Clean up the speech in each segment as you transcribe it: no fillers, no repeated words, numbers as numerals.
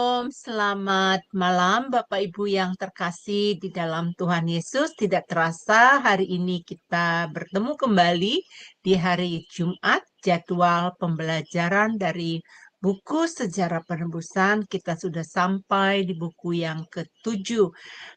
Shalom, selamat malam Bapak Ibu yang terkasih di dalam Tuhan Yesus. Tidak terasa hari ini kita bertemu kembali di hari Jumat, jadwal pembelajaran dari buku Sejarah Penebusan. Kita sudah sampai di buku yang ke-7.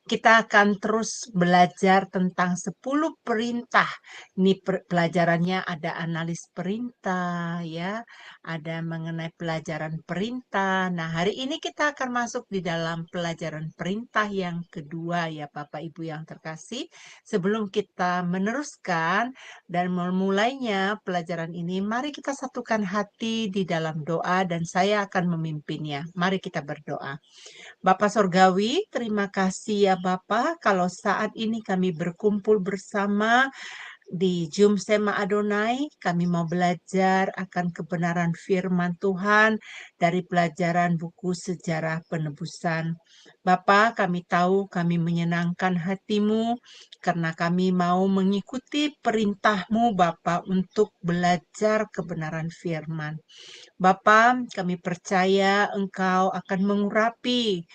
Kita akan terus belajar tentang 10 perintah. Ini pelajarannya ada analis perintah ya, ada mengenai pelajaran perintah. Nah, hari ini kita akan masuk di dalam pelajaran perintah yang kedua ya Bapak Ibu yang terkasih. Sebelum kita meneruskan dan memulainya pelajaran ini, mari kita satukan hati di dalam doa dan saya akan memimpinnya. Mari kita berdoa. Bapak Sorgawi, terima kasih ya Bapak kalau saat ini kami berkumpul bersama di Jum Sema Adonai. Kami mau belajar akan kebenaran firman Tuhan dari pelajaran buku Sejarah Penebusan. Bapa, kami tahu kami menyenangkan hati-Mu karena kami mau mengikuti perintah-Mu Bapa untuk belajar kebenaran firman. Bapa, kami percaya Engkau akan mengurapi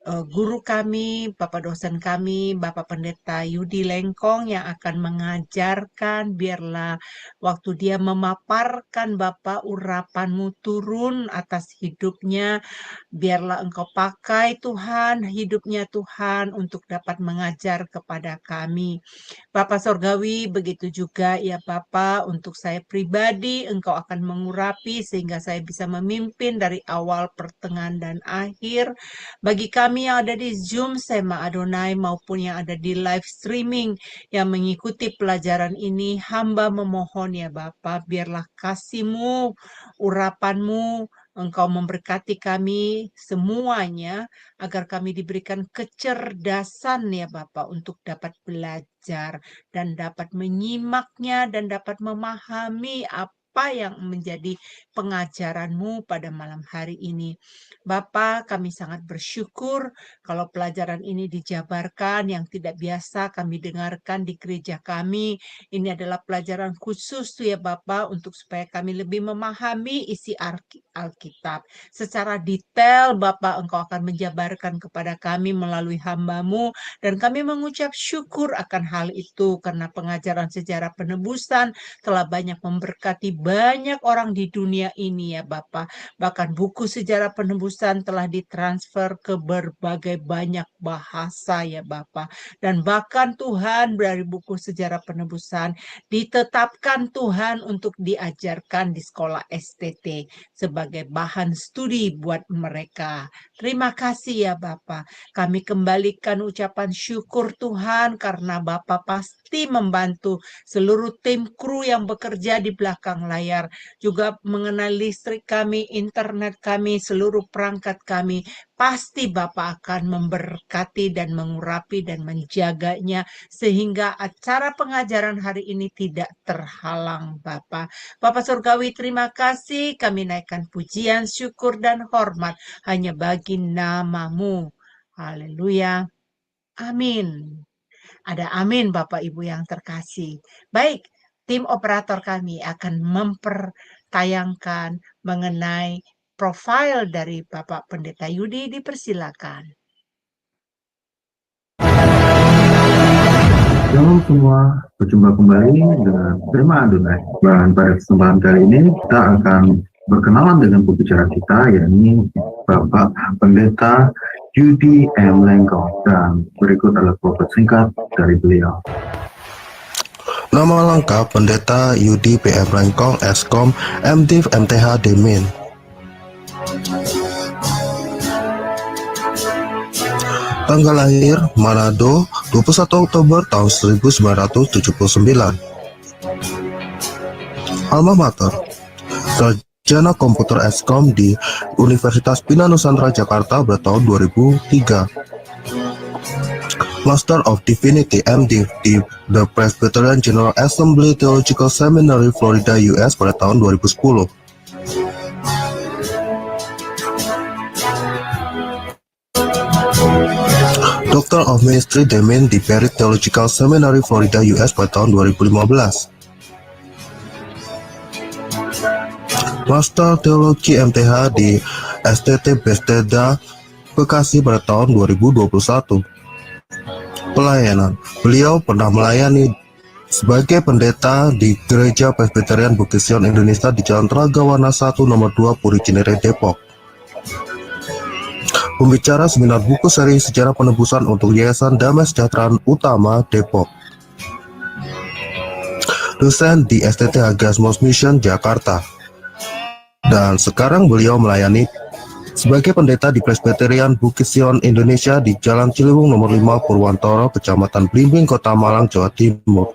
guru kami, Bapak dosen kami, Bapak Pendeta Yudi Lengkong yang akan mengajarkan, biarlah waktu dia memaparkan Bapak urapan-Mu turun atas hidupnya, biarlah Engkau pakai Tuhan, hidupnya Tuhan untuk dapat mengajar kepada kami. Bapak Sorgawi, begitu juga ya Bapak, untuk saya pribadi, Engkau akan mengurapi sehingga saya bisa memimpin dari awal, pertengahan, dan akhir. Bagi kami yang ada di Zoom Sema Adonai maupun yang ada di live streaming yang mengikuti pelajaran ini, hamba memohon ya Bapa, biarlah kasih-Mu, urapan-Mu, Engkau memberkati kami semuanya, agar kami diberikan kecerdasan ya Bapa untuk dapat belajar dan dapat menyimaknya dan dapat memahami apa yang menjadi pengajaran-Mu pada malam hari ini. Bapa, kami sangat bersyukur kalau pelajaran ini dijabarkan yang tidak biasa kami dengarkan di gereja kami. Ini adalah pelajaran khusus ya Bapa untuk supaya kami lebih memahami isi Alkitab. Secara detail Bapa Engkau akan menjabarkan kepada kami melalui hamba-Mu dan kami mengucap syukur akan hal itu karena pengajaran sejarah penebusan telah banyak memberkati banyak orang di dunia ini ya Bapa. Bahkan buku sejarah penebusan telah ditransfer ke berbagai banyak bahasa ya Bapa. Dan bahkan Tuhan dari buku sejarah penebusan ditetapkan Tuhan untuk diajarkan di sekolah STT sebagai bahan studi buat mereka. Terima kasih ya Bapa. Kami kembalikan ucapan syukur Tuhan karena Bapa pasti membantu seluruh tim kru yang bekerja di belakang layar, juga mengenai listrik kami, internet kami, seluruh perangkat kami. Pasti Bapa akan memberkati dan mengurapi dan menjaganya sehingga acara pengajaran hari ini tidak terhalang Bapa. Bapak Surgawi, terima kasih. Kami naikkan pujian, syukur, dan hormat hanya bagi nama-Mu. Haleluya. Amin. Ada amin Bapak Ibu yang terkasih. Baik, tim operator kami akan mempertayangkan mengenai profil dari Bapak Pendeta Yudi. Dipersilakan. Shalom semua, berjumpa kembali dengan Firman Adonai. Dan pada kesempatan kali ini kita akan berkenalan dengan pembicara kita, yakni Bapak Pendeta Yudi M. Lengkong. Dan berikut adalah profil singkat dari beliau. Nama lengkap Pendeta Yudi PM Lengkong, Eskom, MDiv MTH Demin. Tanggal lahir Manado 21 Oktober tahun 1979. Alma mater Sarjana Komputer Eskom di Universitas Bina Nusantara Jakarta pada tahun 2003. Master of Divinity MDiv di The Presbyterian General Assembly Theological Seminary Florida US pada tahun 2010. Doctor of Ministry Demin di Perry Theological Seminary Florida US pada tahun 2015. Master Teologi MTH di STT Bethesda Bekasi pada tahun 2021. Pelayanan. Beliau pernah melayani sebagai pendeta di Gereja Presbyterian Bukit Sion Indonesia di Jalan Ragawana 1 nomor 2 Puri Cinere, Depok. Pembicara seminar buku seri Sejarah Penebusan untuk Yayasan Damai Sejahtera Utama, Depok. Dosen di STT Hagiasmos Mission, Jakarta. Dan sekarang beliau melayani sebagai pendeta di Presbyterian Bukit Sion Indonesia di Jalan Ciliwung nomor 5 Purwantoro, Kecamatan Blimbing, Kota Malang, Jawa Timur.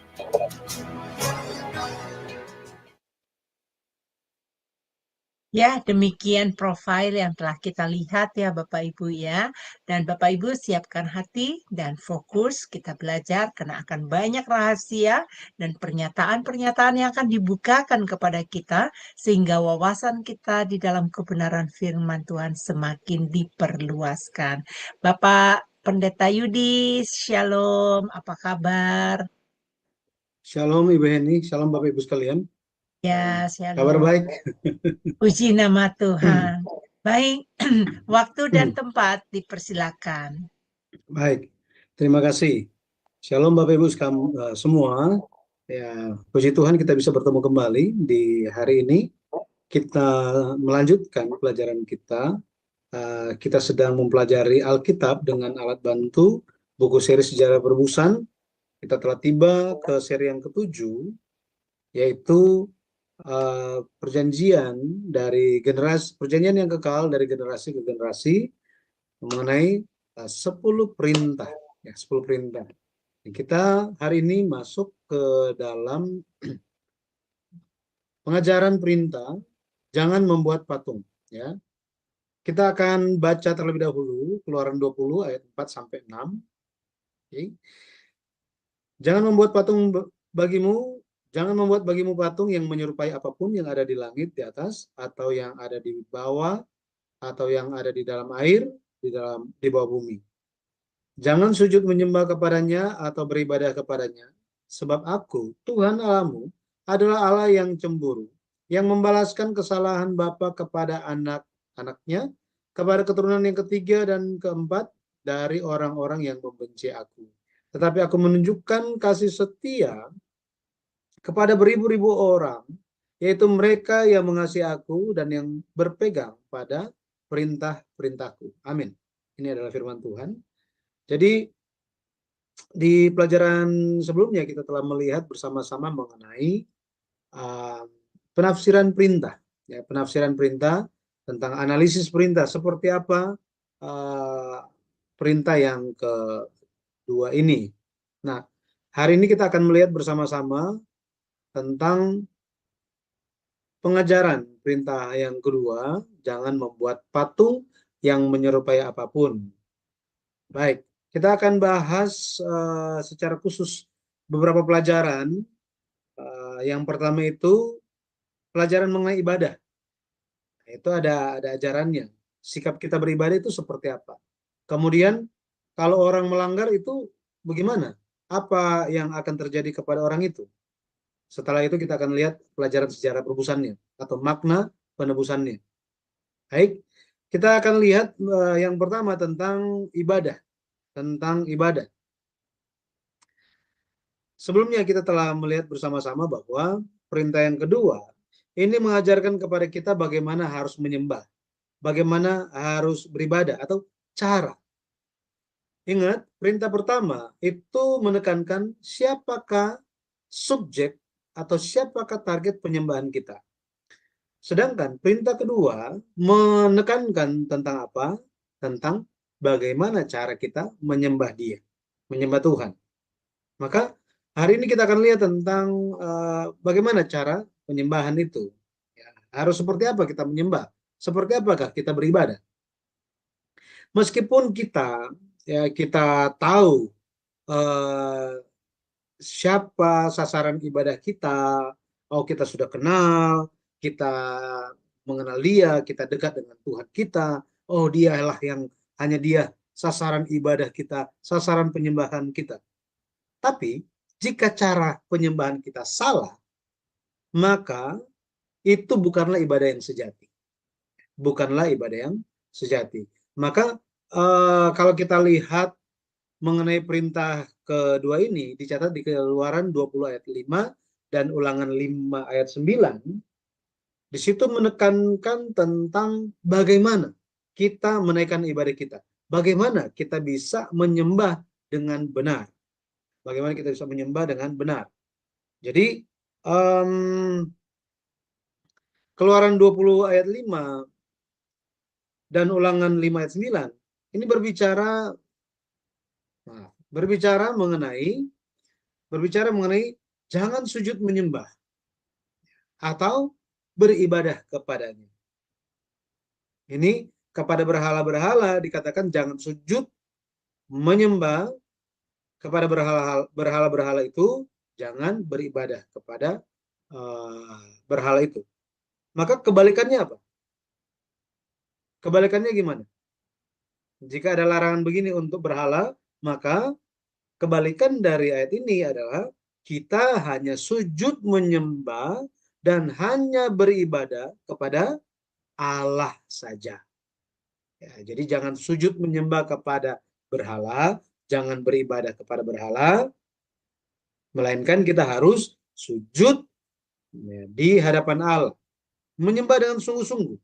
Ya, demikian profil yang telah kita lihat ya Bapak Ibu ya. Dan Bapak Ibu siapkan hati dan fokus kita belajar karena akan banyak rahasia dan pernyataan-pernyataan yang akan dibukakan kepada kita sehingga wawasan kita di dalam kebenaran firman Tuhan semakin diperluaskan. Bapak Pendeta Yudis, Shalom, apa kabar? Shalom Ibu Heni, shalom Bapak Ibu sekalian. Ya, Kabar Shalom. baik. Puji nama Tuhan. Baik, waktu dan tempat dipersilakan. Baik, terima kasih. Shalom Bapak Ibu semua. Ya, puji Tuhan kita bisa bertemu kembali di hari ini. Kita melanjutkan pelajaran kita. Kita sedang mempelajari Alkitab dengan alat bantu buku seri Sejarah Penebusan. Kita telah tiba ke seri yang ke-7, yaitu perjanjian yang kekal dari generasi ke generasi mengenai 10 perintah, ya 10 perintah. Kita hari ini masuk ke dalam pengajaran perintah jangan membuat patung, ya. Kita akan baca terlebih dahulu Keluaran 20 ayat 4 sampai 6. Okay. Jangan membuat bagimu patung yang menyerupai apapun yang ada di langit di atas, atau yang ada di bawah, atau yang ada di dalam air, di bawah bumi. Jangan sujud menyembah kepadanya atau beribadah kepadanya, sebab Aku, Tuhan Allahmu, adalah Allah yang cemburu, yang membalaskan kesalahan bapa kepada anak-anaknya, kepada keturunan yang ketiga dan keempat dari orang-orang yang membenci Aku. Tetapi Aku menunjukkan kasih setia kepada beribu-ribu orang, yaitu mereka yang mengasihi Aku dan yang berpegang pada perintah-perintahku. Amin. Ini adalah firman Tuhan. Jadi di pelajaran sebelumnya kita telah melihat bersama-sama mengenai penafsiran perintah, ya, penafsiran perintah tentang analisis perintah seperti apa perintah yang kedua ini. Nah, hari ini kita akan melihat bersama-sama tentang pengajaran perintah yang kedua, jangan membuat patung yang menyerupai apapun. Baik, kita akan bahas secara khusus beberapa pelajaran. Yang pertama itu pelajaran mengenai ibadah. Itu ada ajarannya. Sikap kita beribadah itu seperti apa. Kemudian kalau orang melanggar itu bagaimana? Apa yang akan terjadi kepada orang itu? Setelah itu kita akan lihat pelajaran sejarah penebusannya atau makna penebusannya. Baik, kita akan lihat yang pertama tentang ibadah. Tentang ibadah. Sebelumnya kita telah melihat bersama-sama bahwa perintah yang kedua ini mengajarkan kepada kita bagaimana harus menyembah, bagaimana harus beribadah atau cara. Ingat, perintah pertama itu menekankan siapakah subjek atau siapakah target penyembahan kita. Sedangkan perintah kedua menekankan tentang apa? Tentang bagaimana cara kita menyembah Dia, menyembah Tuhan. Maka hari ini kita akan lihat tentang bagaimana cara penyembahan itu. Ya, harus seperti apa kita menyembah? Seperti apakah kita beribadah? Meskipun kita tahu siapa sasaran ibadah kita, kita sudah kenal, kita mengenal Dia, kita dekat dengan Tuhan kita, Dialah yang hanya Dia sasaran ibadah kita, sasaran penyembahan kita. Tapi jika cara penyembahan kita salah, maka itu bukanlah ibadah yang sejati. Bukanlah ibadah yang sejati. Maka kalau kita lihat mengenai perintah kedua ini dicatat di Keluaran 20 ayat 5 dan Ulangan 5 ayat 9. Di situ menekankan tentang bagaimana kita menaikkan ibadah kita. Bagaimana kita bisa menyembah dengan benar. Bagaimana kita bisa menyembah dengan benar. Jadi Keluaran 20 ayat 5 dan Ulangan 5 ayat 9 ini berbicara mengenai jangan sujud menyembah atau beribadah kepadanya. Ini kepada berhala-berhala dikatakan jangan sujud menyembah kepada berhala-berhala itu, jangan beribadah kepada berhala itu. Maka kebalikannya apa? Kebalikannya gimana? Jika ada larangan begini untuk berhala, maka kebalikan dari ayat ini adalah kita hanya sujud menyembah dan hanya beribadah kepada Allah saja. Ya, jadi jangan sujud menyembah kepada berhala, jangan beribadah kepada berhala, melainkan kita harus sujud ya, di hadapan Allah, menyembah dengan sungguh-sungguh.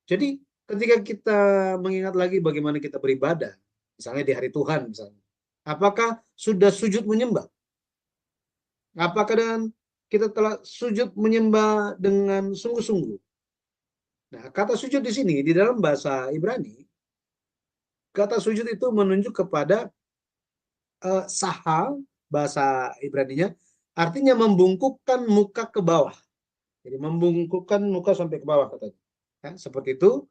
Jadi ketika kita mengingat lagi bagaimana kita beribadah, misalnya di hari Tuhan misalnya, apakah sudah sujud menyembah? Apakah dengan kita telah sujud menyembah dengan sungguh-sungguh? Nah, kata sujud di sini di dalam bahasa Ibrani, kata sujud itu menunjuk kepada saha, bahasa Ibraninya, artinya membungkukkan muka ke bawah. Jadi membungkukkan muka sampai ke bawah katanya. Ya, seperti itu.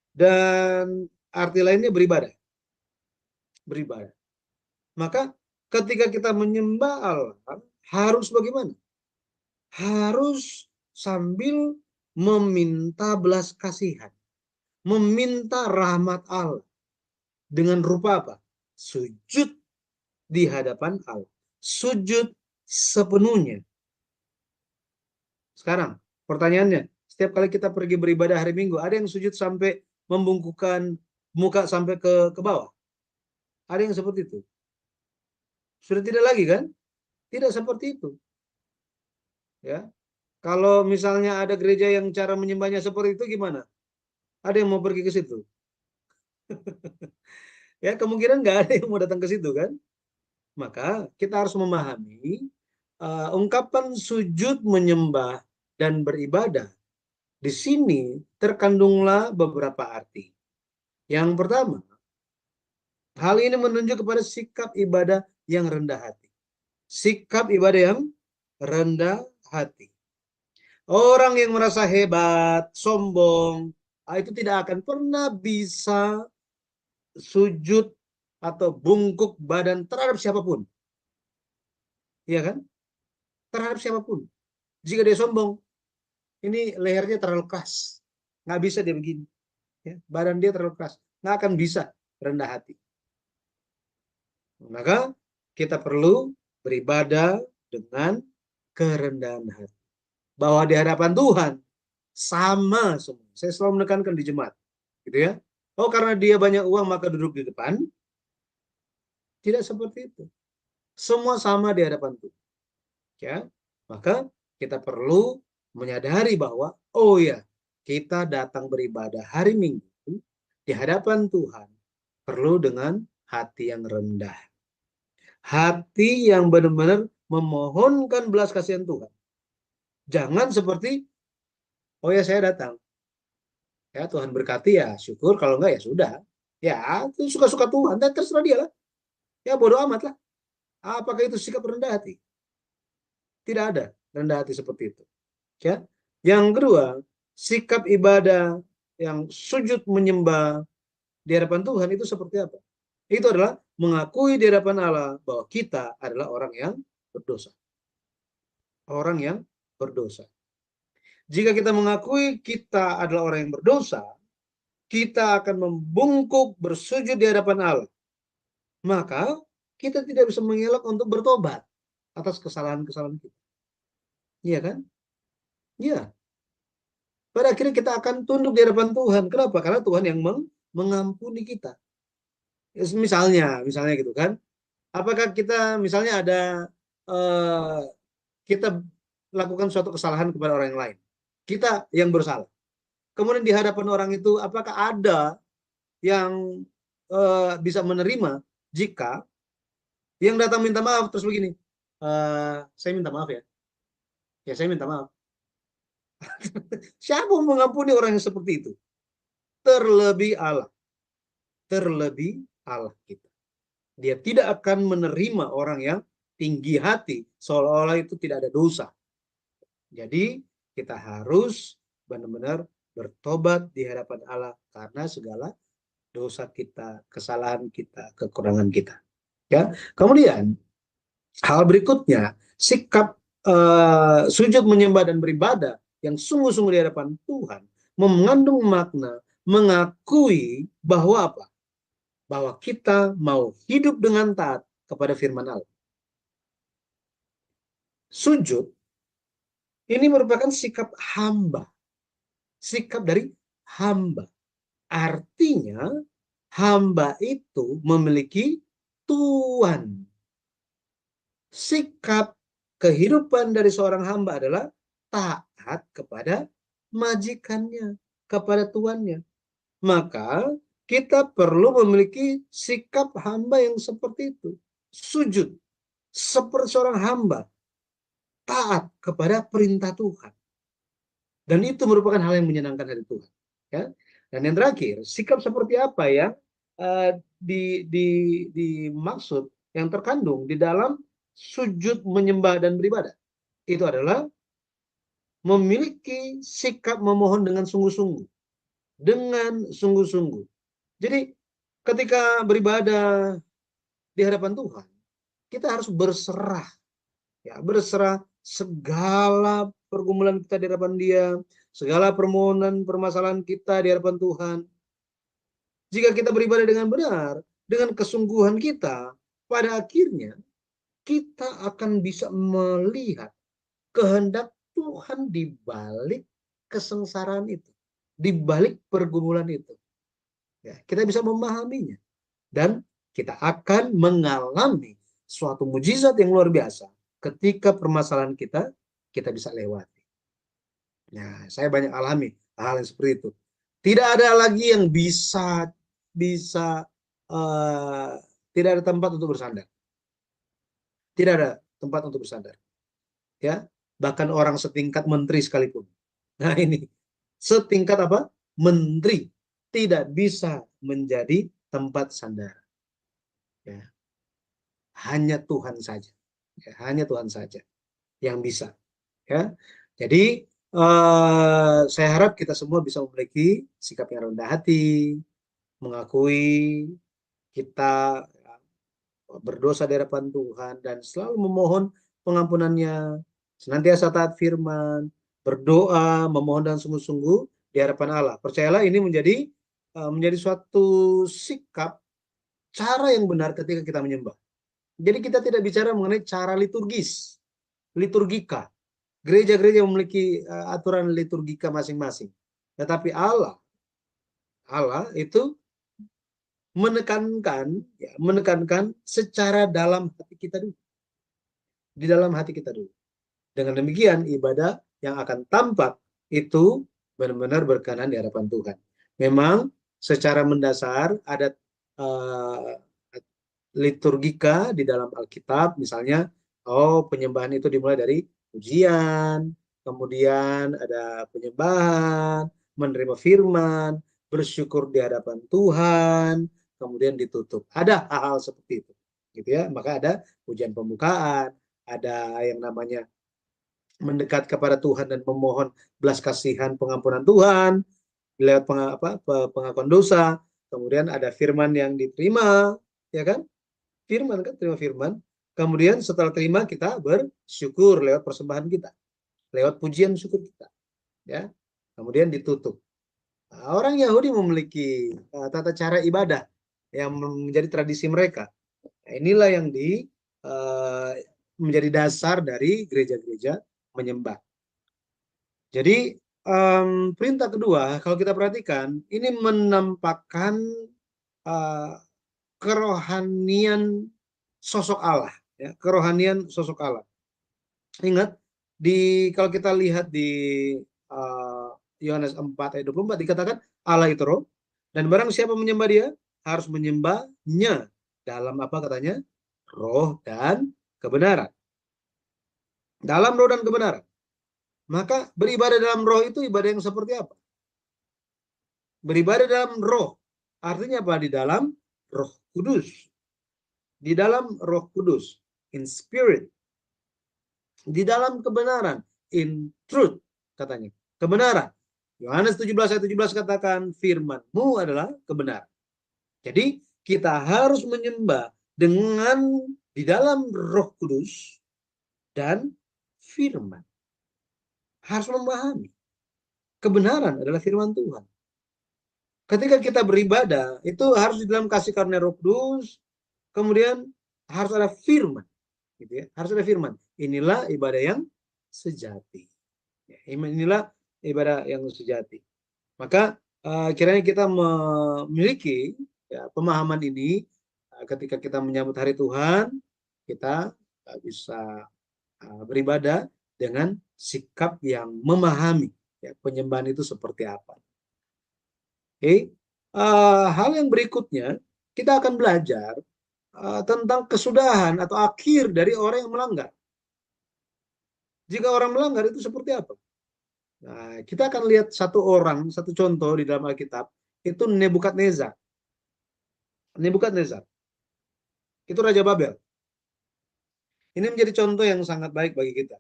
Dan arti lainnya beribadah. Beribadah. Maka ketika kita menyembah Allah, harus bagaimana? Harus sambil meminta belas kasihan. Meminta rahmat Allah. Dengan rupa apa? Sujud di hadapan Allah. Sujud sepenuhnya. Sekarang, pertanyaannya, setiap kali kita pergi beribadah hari Minggu, ada yang sujud sampai membungkukkan muka sampai ke bawah? Ada yang seperti itu? Sudah tidak lagi kan? Tidak seperti itu. Ya. Kalau misalnya ada gereja yang cara menyembahnya seperti itu gimana? Ada yang mau pergi ke situ? Ya, kemungkinan nggak ada yang mau datang ke situ kan? Maka kita harus memahami ungkapan sujud menyembah dan beribadah. Di sini terkandunglah beberapa arti. Yang pertama, hal ini menunjuk kepada sikap ibadah yang rendah hati. Sikap ibadah yang rendah hati. Orang yang merasa hebat, sombong, itu tidak akan pernah bisa sujud atau bungkuk badan terhadap siapapun. Iya kan? Terhadap siapapun. Jika dia sombong, ini lehernya terlalu keras. Nggak bisa dia begini. Ya, badan dia terlalu keras. Nggak akan bisa rendah hati. Maka kita perlu beribadah dengan kerendahan hati. Bahwa di hadapan Tuhan sama semua. Saya selalu menekankan di jemaat. Gitu ya. Oh, karena dia banyak uang maka duduk di depan. Tidak seperti itu. Semua sama di hadapan Tuhan. Ya. Maka kita perlu menyadari bahwa oh ya, kita datang beribadah hari Minggu di hadapan Tuhan perlu dengan hati yang rendah. Hati yang benar-benar memohonkan belas kasihan Tuhan. Jangan seperti oh ya saya datang. Ya Tuhan berkati ya syukur, kalau enggak ya sudah. Ya itu suka-suka Tuhan, dan terserah dia lah. Ya bodoh amat lah. Apakah itu sikap rendah hati? Tidak ada rendah hati seperti itu. Ya. Yang kedua, sikap ibadah yang sujud menyembah di hadapan Tuhan itu seperti apa? Itu adalah mengakui di hadapan Allah bahwa kita adalah orang yang berdosa. Orang yang berdosa. Jika kita mengakui kita adalah orang yang berdosa, kita akan membungkuk bersujud di hadapan Allah. Maka kita tidak bisa mengelak untuk bertobat atas kesalahan-kesalahan kita. Iya kan? Iya. Pada akhirnya kita akan tunduk di hadapan Tuhan. Kenapa? Karena Tuhan yang mengampuni kita. Misalnya gitu kan. Apakah kita misalnya ada eh, kita lakukan suatu kesalahan kepada orang yang lain. Kita yang bersalah. Kemudian di hadapan orang itu apakah ada yang bisa menerima jika yang datang minta maaf terus begini, saya minta maaf ya, saya minta maaf. Siapa yang mengampuni orang yang seperti itu? Terlebih Allah, kita. Dia tidak akan menerima orang yang tinggi hati, seolah-olah itu tidak ada dosa. Jadi kita harus benar-benar bertobat di hadapan Allah karena segala dosa kita, kesalahan kita, kekurangan kita. Ya, kemudian hal berikutnya, sikap sujud menyembah dan beribadah yang sungguh-sungguh di hadapan Tuhan mengandung makna mengakui bahwa apa? Bahwa kita mau hidup dengan taat kepada firman Allah. Sujud ini merupakan sikap hamba. Sikap dari hamba. Artinya hamba itu memiliki tuan. Sikap kehidupan dari seorang hamba adalah taat kepada majikannya, kepada tuannya. Maka kita perlu memiliki sikap hamba yang seperti itu. Sujud seperti seorang hamba, taat kepada perintah Tuhan. Dan itu merupakan hal yang menyenangkan hati Tuhan. Ya. Dan yang terakhir, sikap seperti apa ya dimaksud yang terkandung di dalam sujud menyembah dan beribadah? Itu adalah memiliki sikap memohon dengan sungguh-sungguh. Dengan sungguh-sungguh. Jadi ketika beribadah di hadapan Tuhan, kita harus berserah. Ya, berserah segala pergumulan kita di hadapan Dia, segala permohonan, permasalahan kita di hadapan Tuhan. Jika kita beribadah dengan benar, dengan kesungguhan kita, pada akhirnya kita akan bisa melihat kehendak Tuhan di balik kesengsaraan itu, di balik pergumulan itu. Ya, kita bisa memahaminya dan kita akan mengalami suatu mujizat yang luar biasa ketika permasalahan kita bisa lewati. Nah, saya banyak alami hal yang seperti itu. Tidak ada lagi yang bisa tidak ada tempat untuk bersandar. Tidak ada tempat untuk bersandar. Ya, bahkan orang setingkat menteri sekalipun. Nah, ini setingkat apa? Menteri tidak bisa menjadi tempat sandar. Ya. Hanya Tuhan saja. Ya, hanya Tuhan saja yang bisa. Ya. Jadi saya harap kita semua bisa memiliki sikap yang rendah hati, mengakui kita berdosa di hadapan Tuhan dan selalu memohon pengampunannya, senantiasa taat firman, berdoa, memohon dan sungguh-sungguh di hadapan Allah. Percayalah ini menjadi suatu sikap cara yang benar ketika kita menyembah. Jadi kita tidak bicara mengenai cara liturgis, liturgika. Gereja-gereja memiliki aturan liturgika masing-masing. Tetapi Allah itu menekankan secara dalam hati kita dulu. Di dalam hati kita dulu. Dengan demikian ibadah yang akan tampak itu benar-benar berkenan di hadapan Tuhan. Memang secara mendasar ada liturgika di dalam Alkitab, misalnya penyembahan itu dimulai dari pujian, kemudian ada penyembahan, menerima firman, bersyukur di hadapan Tuhan, kemudian ditutup. Ada hal-hal seperti itu, gitu ya. Maka ada pujian pembukaan, ada yang namanya mendekat kepada Tuhan dan memohon belas kasihan pengampunan Tuhan lewat pengakuan dosa. Kemudian ada firman yang diterima, ya kan? Firman kan, terima firman. Kemudian setelah terima kita bersyukur lewat persembahan kita, lewat pujian syukur kita, ya. Kemudian ditutup. Nah, orang Yahudi memiliki tata cara ibadah yang menjadi tradisi mereka. Nah, inilah yang menjadi dasar dari gereja-gereja menyembah. Jadi perintah kedua, kalau kita perhatikan, ini menampakkan kerohanian sosok Allah, ya, kerohanian sosok Allah. Ingat, kalau kita lihat di Yohanes 4 ayat 24 dikatakan Allah itu roh, dan barang siapa menyembah dia harus menyembahnya dalam apa katanya? Roh dan kebenaran. Dalam roh dan kebenaran. Maka beribadah dalam roh itu ibadah yang seperti apa? Beribadah dalam roh artinya apa? Di dalam Roh Kudus. Di dalam Roh Kudus, in spirit. Di dalam kebenaran, in truth katanya. Kebenaran. Yohanes 17 ayat 17 katakan firman-Mu adalah kebenaran. Jadi kita harus menyembah dengan di dalam Roh Kudus dan firman. Harus memahami. Kebenaran adalah firman Tuhan. Ketika kita beribadah, itu harus di dalam kasih karunia Roh Kudus, kemudian harus ada firman. Gitu ya. Harus ada firman. Inilah ibadah yang sejati. Inilah ibadah yang sejati. Maka kiranya kita memiliki ya, pemahaman ini ketika kita menyambut hari Tuhan, kita bisa beribadah dengan sikap yang memahami ya, penyembahan itu seperti apa. Oke. Hal yang berikutnya, kita akan belajar tentang kesudahan atau akhir dari orang yang melanggar. Jika orang melanggar itu seperti apa? Nah, kita akan lihat satu contoh di dalam Alkitab, itu Nebukadnezar. Nebukadnezar. Itu Raja Babel. Ini menjadi contoh yang sangat baik bagi kita.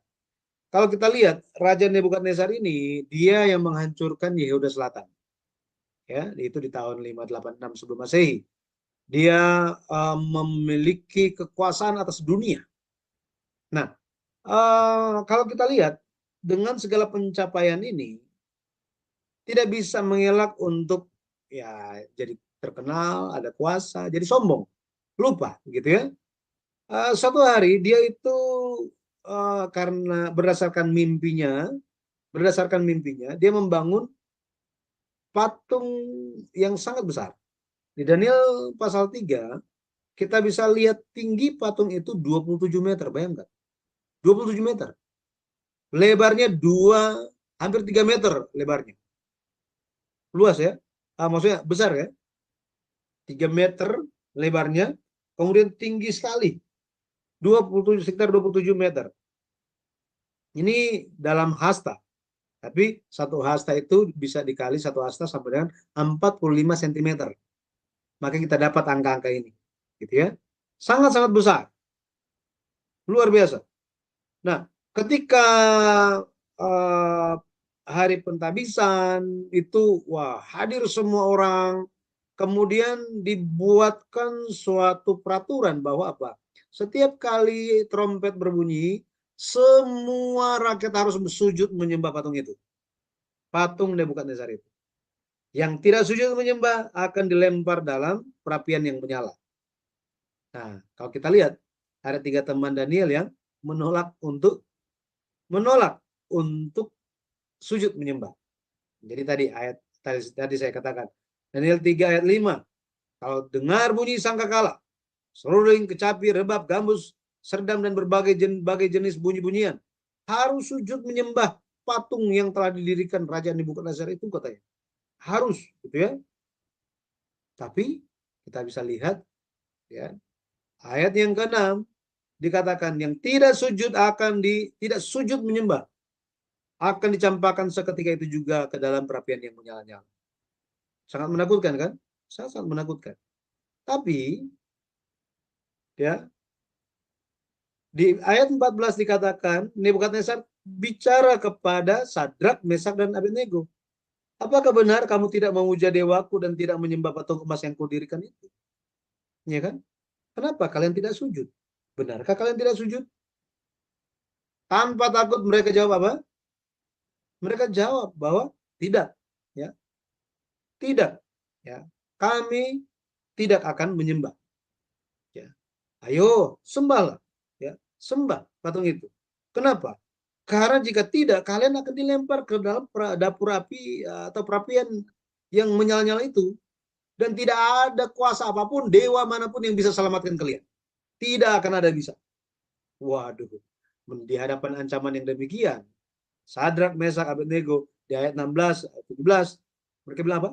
Kalau kita lihat, Raja Nebukadnezar ini, dia yang menghancurkan Yehuda Selatan. Ya, itu di tahun 586 sebelum Masehi. Dia memiliki kekuasaan atas dunia. Nah, kalau kita lihat dengan segala pencapaian ini tidak bisa mengelak untuk ya jadi terkenal, ada kuasa, jadi sombong, lupa gitu ya. Suatu hari dia itu karena berdasarkan mimpinya dia membangun patung yang sangat besar. Di Daniel pasal 3, kita bisa lihat tinggi patung itu 27 meter, bayangkan. 27 meter. Lebarnya hampir 3 meter lebarnya. Luas ya. Maksudnya besar ya. 3 meter lebarnya, kemudian tinggi sekali. Sekitar 27 meter. Ini dalam hasta. Tapi satu hasta itu bisa dikali satu hasta sampai dengan 45 cm. Maka kita dapat angka-angka ini. Gitu ya. Sangat-sangat besar. Luar biasa. Nah, ketika hari pentabisan itu, wah, hadir semua orang. Kemudian dibuatkan suatu peraturan bahwa apa? Setiap kali trompet berbunyi, semua rakyat harus bersujud menyembah patung itu. Patung Nebukadnezar itu. Yang tidak sujud menyembah akan dilempar dalam perapian yang menyala. Nah, kalau kita lihat, ada 3 teman Daniel yang menolak untuk sujud menyembah. Jadi tadi saya katakan, Daniel 3 ayat 5, kalau dengar bunyi sangkakala, seruling, kecapi, rebab, gambus, serdam, dan berbagai jenis bunyi-bunyian, harus sujud menyembah patung yang telah didirikan Raja Nebukadnezar itu, katanya. Harus, gitu ya. Tapi kita bisa lihat ya, ayat yang ke-6 dikatakan yang tidak sujud menyembah akan dicampakkan seketika itu juga ke dalam perapian yang menyala-nyala. Sangat menakutkan kan? Sangat menakutkan. Tapi ya, di ayat 14 dikatakan Nebukadnezar bicara kepada Sadrak, Mesak, dan Abednego. Apakah benar kamu tidak memuja dewaku dan tidak menyembah patung emas yang kudirikan itu? Ya kan? Kenapa kalian tidak sujud? Benarkah kalian tidak sujud? Tanpa takut mereka jawab apa? Mereka jawab bahwa tidak, ya. Tidak, ya. Kami tidak akan menyembah. Ya. Ayo, sembahlah, ya. Sembah patung itu. Kenapa? Karena jika tidak, kalian akan dilempar ke dalam dapur api atau perapian yang menyala-nyala itu. Dan tidak ada kuasa apapun, dewa manapun yang bisa selamatkan kalian. Tidak akan ada bisa. Waduh, di hadapan ancaman yang demikian, Sadrak, Mesak, Abednego di ayat 16, 17, mereka bilang apa?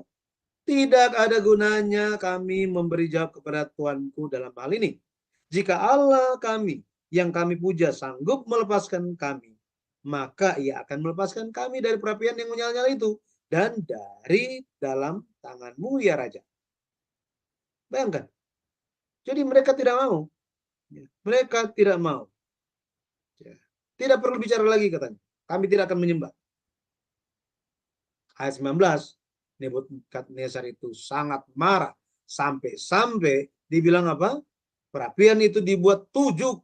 Tidak ada gunanya kami memberi jawab kepada Tuanku dalam hal ini. Jika Allah kami yang kami puja sanggup melepaskan kami, maka ia akan melepaskan kami dari perapian yang menyala-nyala itu dan dari dalam tanganmu ya Raja. Bayangkan. Jadi mereka tidak mau. Mereka tidak mau. Tidak perlu bicara lagi katanya. Kami tidak akan menyembah. Ayat 19, Nebukadnezar itu sangat marah. Sampai-sampai dibilang apa? Perapian itu dibuat 7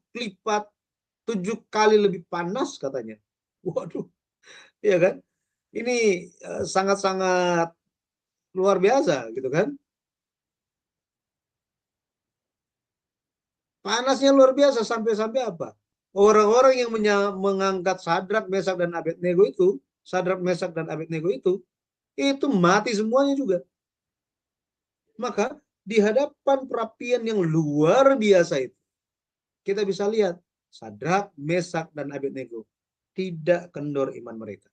kali lebih panas katanya. Waduh, iya kan? Ini sangat-sangat luar biasa gitu kan? Panasnya luar biasa sampai-sampai apa? Orang-orang yang mengangkat Sadrak, Mesak dan Abednego itu, itu mati semuanya juga. Maka di hadapan perapian yang luar biasa itu, kita bisa lihat Sadrak, Mesak dan Abednego tidak kendor iman mereka.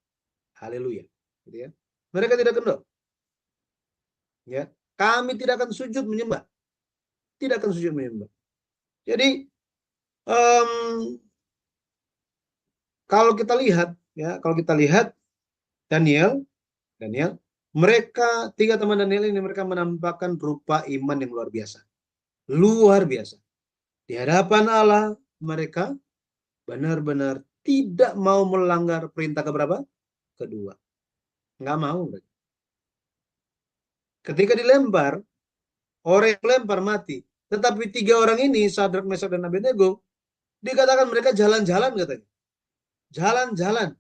Haleluya. Gitu ya. Mereka tidak kendor. Ya, kami tidak akan sujud menyembah. Tidak akan sujud menyembah. Jadi kalau kita lihat Daniel, mereka 3 teman Daniel ini mereka menampakkan rupa iman yang luar biasa. Luar biasa. Di hadapan Allah mereka benar-benar tidak mau melanggar perintah keberapa? Kedua. Nggak mau. Ketika dilempar, orang yang lempar mati. Tetapi 3 orang ini, Sadrak, Mesak dan Abednego, dikatakan mereka jalan-jalan katanya. Jalan-jalan.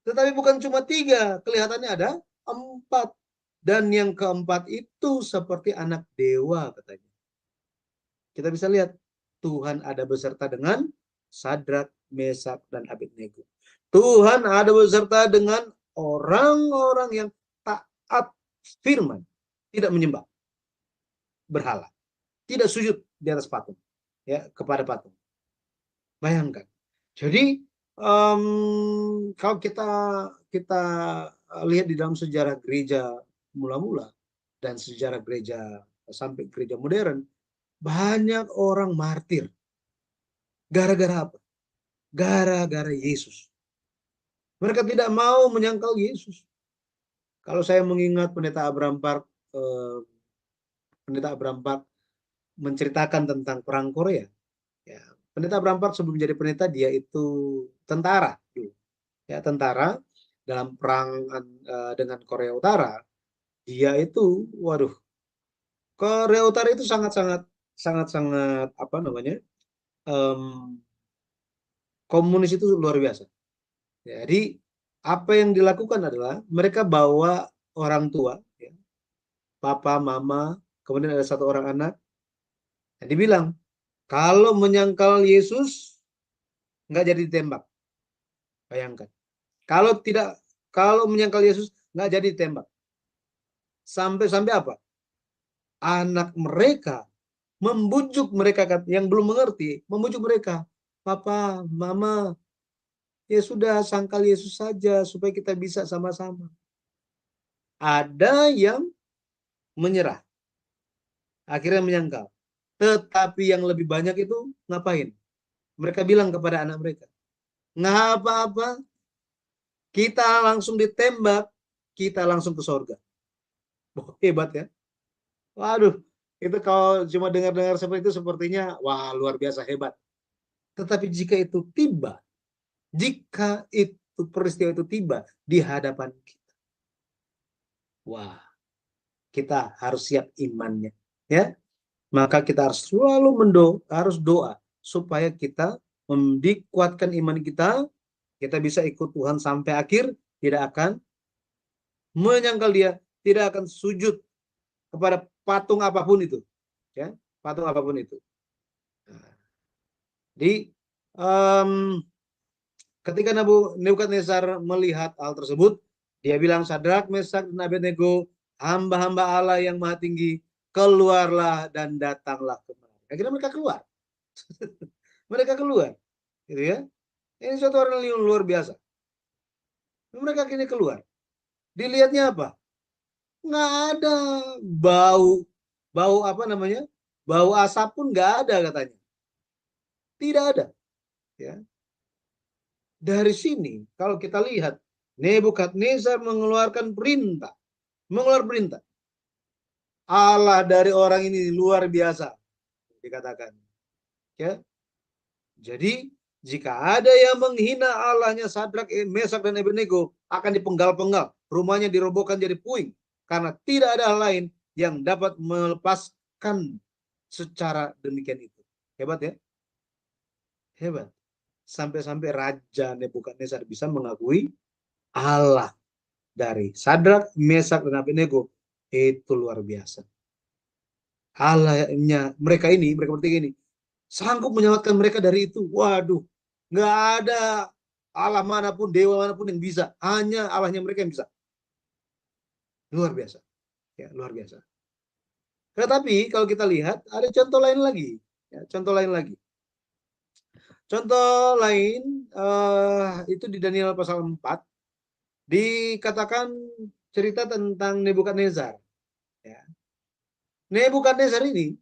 Tetapi bukan cuma 3, kelihatannya ada 4. Dan yang keempat itu seperti anak dewa katanya. Kita bisa lihat, Tuhan ada beserta dengan Sadrak, Mesak, dan Abednego. Tuhan ada beserta dengan orang-orang yang taat firman. Tidak menyembah berhala. Tidak sujud di atas patung. Ya, kepada patung. Bayangkan. Jadi kalau kita lihat di dalam sejarah gereja mula-mula dan sejarah gereja sampai gereja modern, banyak orang martir. Gara-gara apa? Gara-gara Yesus. Mereka tidak mau menyangkal Yesus. Kalau saya mengingat Pendeta Abraham Park menceritakan tentang perang Korea. Ya, Pendeta Abraham Park sebelum menjadi pendeta dia itu tentara dulu. Ya, tentara dalam perang dengan Korea Utara. Dia itu, waduh, Korea Utara itu sangat-sangat apa namanya? Komunis itu luar biasa. Jadi apa yang dilakukan adalah mereka bawa orang tua, ya, papa, mama, kemudian ada 1 orang anak. Dan dibilang, kalau menyangkal Yesus, nggak jadi ditembak. Bayangkan. Kalau menyangkal Yesus, nggak jadi ditembak. Sampai apa? Anak mereka membujuk mereka yang belum mengerti, membujuk mereka. Papa, mama, ya sudah sangkal Yesus saja supaya kita bisa sama-sama. Ada yang menyerah. Akhirnya menyangkal. Tetapi yang lebih banyak itu ngapain? Mereka bilang kepada anak mereka, nggak apa-apa, kita langsung ditembak, kita langsung ke surga. Oh, hebat ya. Waduh, itu kalau cuma dengar-dengar seperti itu sepertinya, wah luar biasa hebat. Tetapi jika itu peristiwa itu tiba di hadapan kita, wah, kita harus siap imannya, ya. Maka kita harus selalu doa supaya kita dikuatkan iman kita bisa ikut Tuhan sampai akhir, tidak akan menyangkal dia, tidak akan sujud kepada patung apapun itu, ya, patung apapun itu. Jadi ketika Nebukadnezar melihat hal tersebut, dia bilang, Sadrak, Mesak, dan Abednego, hamba-hamba Allah yang maha tinggi, keluarlah dan datanglah kemari. Akhirnya mereka keluar. Mereka keluar, gitu ya. Ini suatu orang yang luar biasa. Mereka kini keluar. Dilihatnya apa? Nggak ada bau, apa namanya? Bau asap pun nggak ada katanya. Tidak ada. Ya. Dari sini, kalau kita lihat, Nebukadnezar mengeluarkan perintah. Mengeluarkan perintah. Allah dari orang ini luar biasa, dikatakan. Ya. Jadi, jika ada yang menghina Allahnya Sadrak, Mesak, dan Abednego, akan dipenggal-penggal. Rumahnya dirobohkan jadi puing. Karena tidak ada hal lain yang dapat melepaskan secara demikian itu. Hebat ya? Hebat. Sampai-sampai Raja Nebukadnezar bisa mengakui Allah dari Sadrak, Mesak, dan Abednego. Itu luar biasa. Allahnya mereka bertiga ini sanggup menyelamatkan mereka dari itu. Waduh, nggak ada Allah manapun, dewa manapun yang bisa. Hanya Allahnya mereka yang bisa. Luar biasa. Ya, luar biasa. Tetapi kalau kita lihat, ada contoh lain lagi. Ya, contoh lain lagi. Contoh lain, itu di Daniel pasal 4. Dikatakan cerita tentang Nebukadnezar. Ya. Nebukadnezar ini,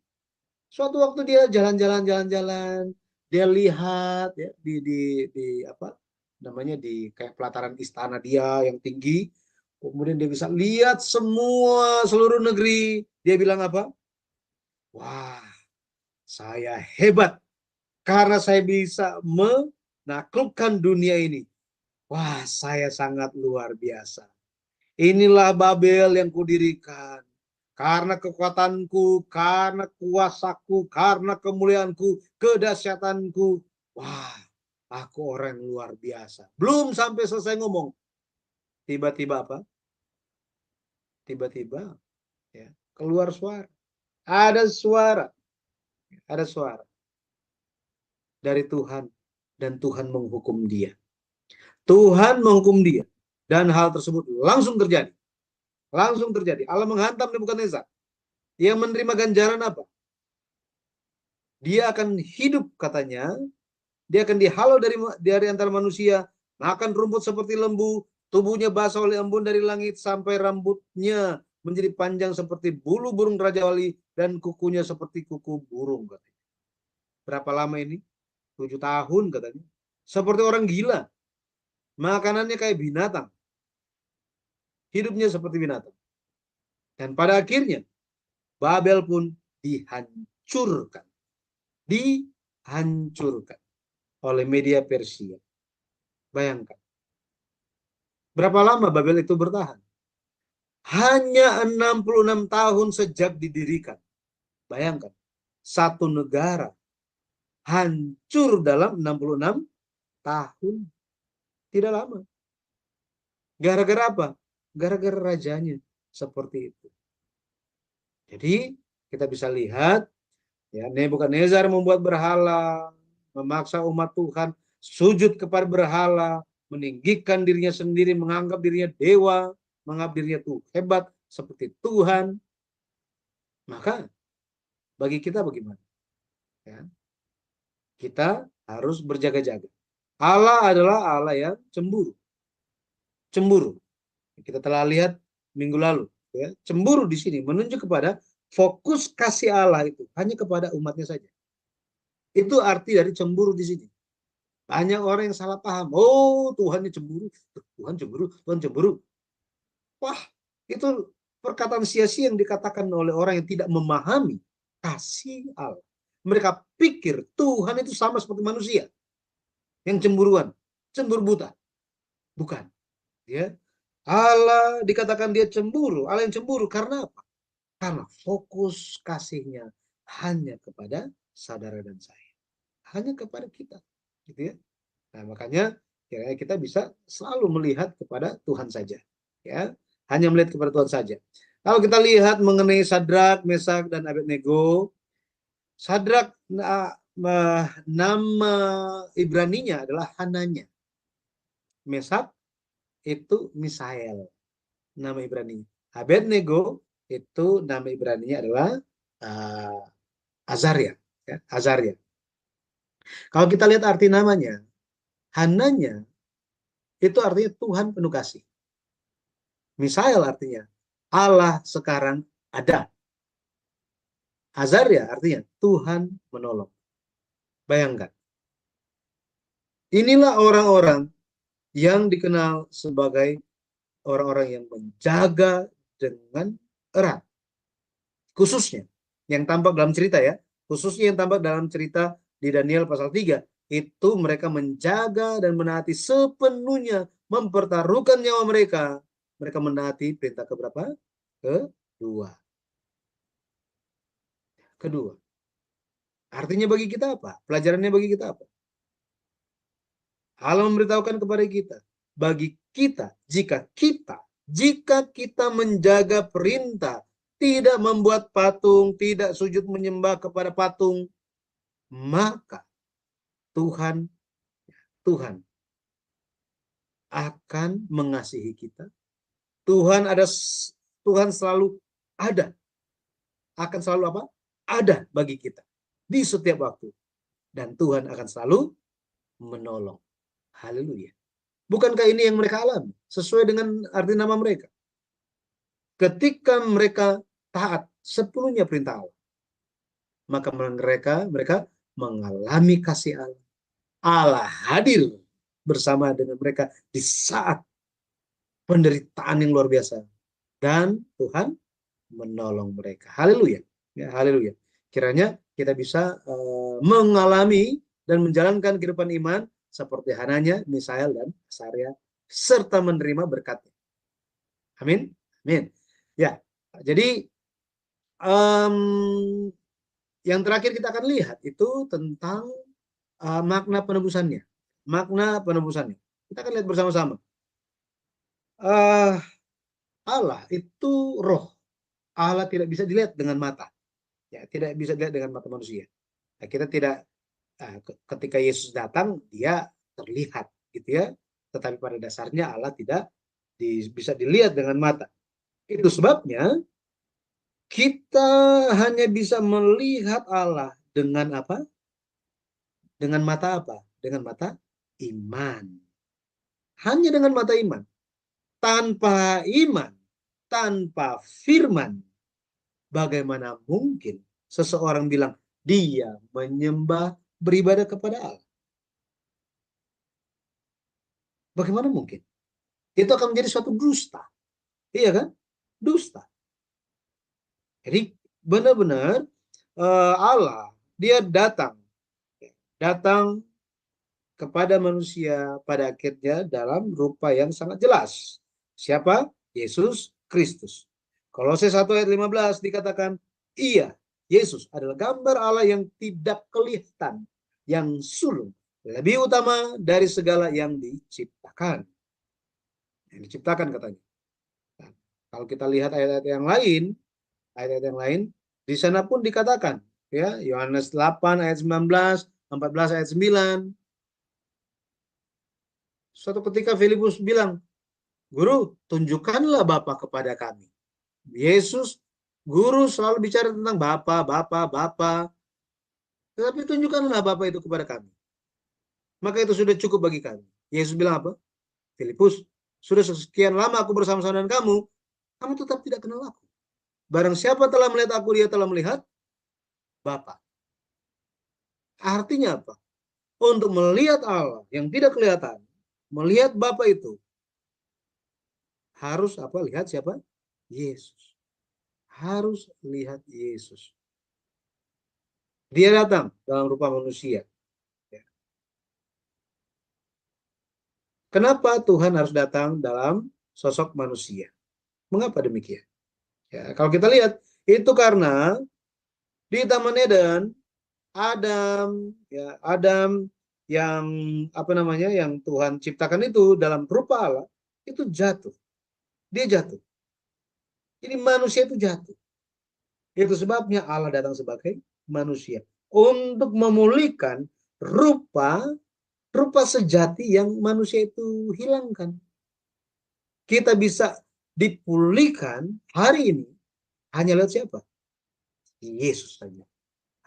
suatu waktu dia jalan-jalan, dia lihat ya, di apa namanya, di kayak pelataran istana dia yang tinggi, kemudian dia bisa lihat seluruh negeri. Dia bilang apa? Wah, saya hebat karena saya bisa menaklukkan dunia ini. Wah, saya sangat luar biasa. Inilah Babel yang kudirikan. Karena kekuatanku, karena kuasaku, karena kemuliaanku, kedahsyatanku. Wah, aku orang yang luar biasa. Belum sampai selesai ngomong. Tiba-tiba apa? Tiba-tiba ya, keluar suara. Ada suara. Ada suara dari Tuhan. Dan Tuhan menghukum dia. Tuhan menghukum dia. Dan hal tersebut langsung terjadi. Langsung terjadi. Allah menghantam Nebukadnezar. Yang menerima ganjaran apa? Dia akan hidup katanya. Dia akan dihalau dari antara manusia. Makan rumput seperti lembu. Tubuhnya basah oleh embun dari langit. Sampai rambutnya menjadi panjang seperti bulu burung Raja Wali. Dan kukunya seperti kuku burung katanya. Berapa lama ini? 7 tahun katanya. Seperti orang gila. Makanannya kayak binatang. Hidupnya seperti binatang. Dan pada akhirnya Babel pun dihancurkan. Dihancurkan oleh media Persia. Bayangkan. Berapa lama Babel itu bertahan? Hanya 66 tahun sejak didirikan. Bayangkan. Satu negara hancur dalam 66 tahun. Tidak lama. Gara-gara apa? Gara-gara rajanya seperti itu. Jadi kita bisa lihat ya, Nebukadnezar membuat berhala, memaksa umat Tuhan sujud kepada berhala, meninggikan dirinya sendiri, menganggap dirinya dewa, menganggap dirinya tuh hebat seperti Tuhan. Maka bagi kita bagaimana? Ya, kita harus berjaga-jaga. Allah adalah Allah yang cemburu. Cemburu. Kita telah lihat minggu lalu. Ya, cemburu di sini menunjuk kepada fokus kasih Allah itu hanya kepada umatnya saja. Itu arti dari cemburu di sini. Banyak orang yang salah paham. Oh, Tuhannya cemburu. Tuhan cemburu. Tuhan cemburu. Wah, itu perkataan sia-sia yang dikatakan oleh orang yang tidak memahami kasih Allah. Mereka pikir Tuhan itu sama seperti manusia yang cemburuan, cemburu buta. Bukan. Ya. Allah dikatakan dia cemburu. Allah yang cemburu karena apa? Karena fokus kasihnya hanya kepada saudara dan saya. Hanya kepada kita. Gitu ya. Nah, makanya kita bisa selalu melihat kepada Tuhan saja. Ya. Hanya melihat kepada Tuhan saja. Kalau kita lihat mengenai Sadrak, Mesak, dan Abednego, Sadrak, nama Ibraninya adalah Hananya. Mesak itu Misael, nama Ibrani. Abednego itu nama Ibrani-nya adalah Azaria. Ya, Azaria. Kalau kita lihat arti namanya, Hananya itu artinya Tuhan penuh kasih. Misael artinya Allah sekarang ada. Azaria artinya Tuhan menolong. Bayangkan. Inilah orang-orang yang dikenal sebagai orang-orang yang menjaga dengan erat. Khususnya yang tampak dalam cerita ya. Khususnya yang tampak dalam cerita di Daniel pasal 3. Itu mereka menjaga dan menaati sepenuhnya, mempertaruhkan nyawa mereka. Mereka menaati perintah keberapa? Kedua. Artinya bagi kita apa? Pelajarannya bagi kita apa? Allah memberitahukan kepada kita, bagi kita, jika kita menjaga perintah, tidak membuat patung, tidak sujud menyembah kepada patung, maka Tuhan akan mengasihi kita. Tuhan selalu ada. Akan selalu apa? Ada bagi kita di setiap waktu. Dan Tuhan akan selalu menolong. Haleluya. Bukankah ini yang mereka alami? Sesuai dengan arti nama mereka. Ketika mereka taat sepenuhnya perintah Allah, maka mereka mengalami kasih Allah. Allah hadir bersama dengan mereka di saat penderitaan yang luar biasa. Dan Tuhan menolong mereka. Haleluya. Ya, haleluya. Kiranya kita bisa mengalami dan menjalankan kehidupan iman seperti Hananya, Misael, dan Azaria, serta menerima berkatnya. Amin. Amin. Ya, jadi yang terakhir kita akan lihat itu tentang makna penebusannya. Makna penebusannya. Kita akan lihat bersama-sama. Allah itu roh. Allah tidak bisa dilihat dengan mata. Ya, tidak bisa dilihat dengan mata manusia. Nah, kita tidak ketika Yesus datang dia terlihat gitu ya. Tetapi pada dasarnya Allah tidak bisa dilihat dengan mata. Itu sebabnya kita hanya bisa melihat Allah dengan apa? Dengan mata apa? Dengan mata iman. Hanya dengan mata iman. Tanpa iman, tanpa firman, bagaimana mungkin seseorang bilang dia menyembah, beribadah kepada Allah? Bagaimana mungkin? Itu akan menjadi suatu dusta. Iya kan? Dusta. Jadi benar-benar Allah, dia datang kepada manusia pada akhirnya dalam rupa yang sangat jelas. Siapa? Yesus Kristus. Kolose 1 ayat 15 dikatakan, iya, Yesus adalah gambar Allah yang tidak kelihatan, yang sulung, lebih utama dari segala yang diciptakan. Yang diciptakan katanya. Nah, kalau kita lihat ayat-ayat yang lain, di sana pun dikatakan, ya, Yohanes 8 ayat 19, 14 ayat 9. Suatu ketika Filipus bilang, Guru, tunjukkanlah Bapa kepada kami. Yesus, Guru selalu bicara tentang Bapa. Tetapi tunjukkanlah Bapa itu kepada kami. Maka itu sudah cukup bagi kami. Yesus bilang apa? Filipus, sudah sekian lama aku bersama-sama dengan kamu tetap tidak kenal aku. Barang siapa telah melihat aku, dia telah melihat Bapa. Artinya apa? Untuk melihat Allah yang tidak kelihatan, melihat Bapa itu, harus apa? Lihat siapa? Yesus. Harus lihat Yesus. Dia datang dalam rupa manusia. Kenapa Tuhan harus datang dalam sosok manusia? Mengapa demikian? Ya, kalau kita lihat, itu karena di Taman Eden, Adam yang yang Tuhan ciptakan itu dalam rupa Allah, itu jatuh. Dia jatuh. Jadi manusia itu jatuh. Itu sebabnya Allah datang sebagai manusia untuk memulihkan rupa sejati yang manusia itu hilangkan. Kita bisa dipulihkan hari ini hanya lewat siapa? Yesus saja.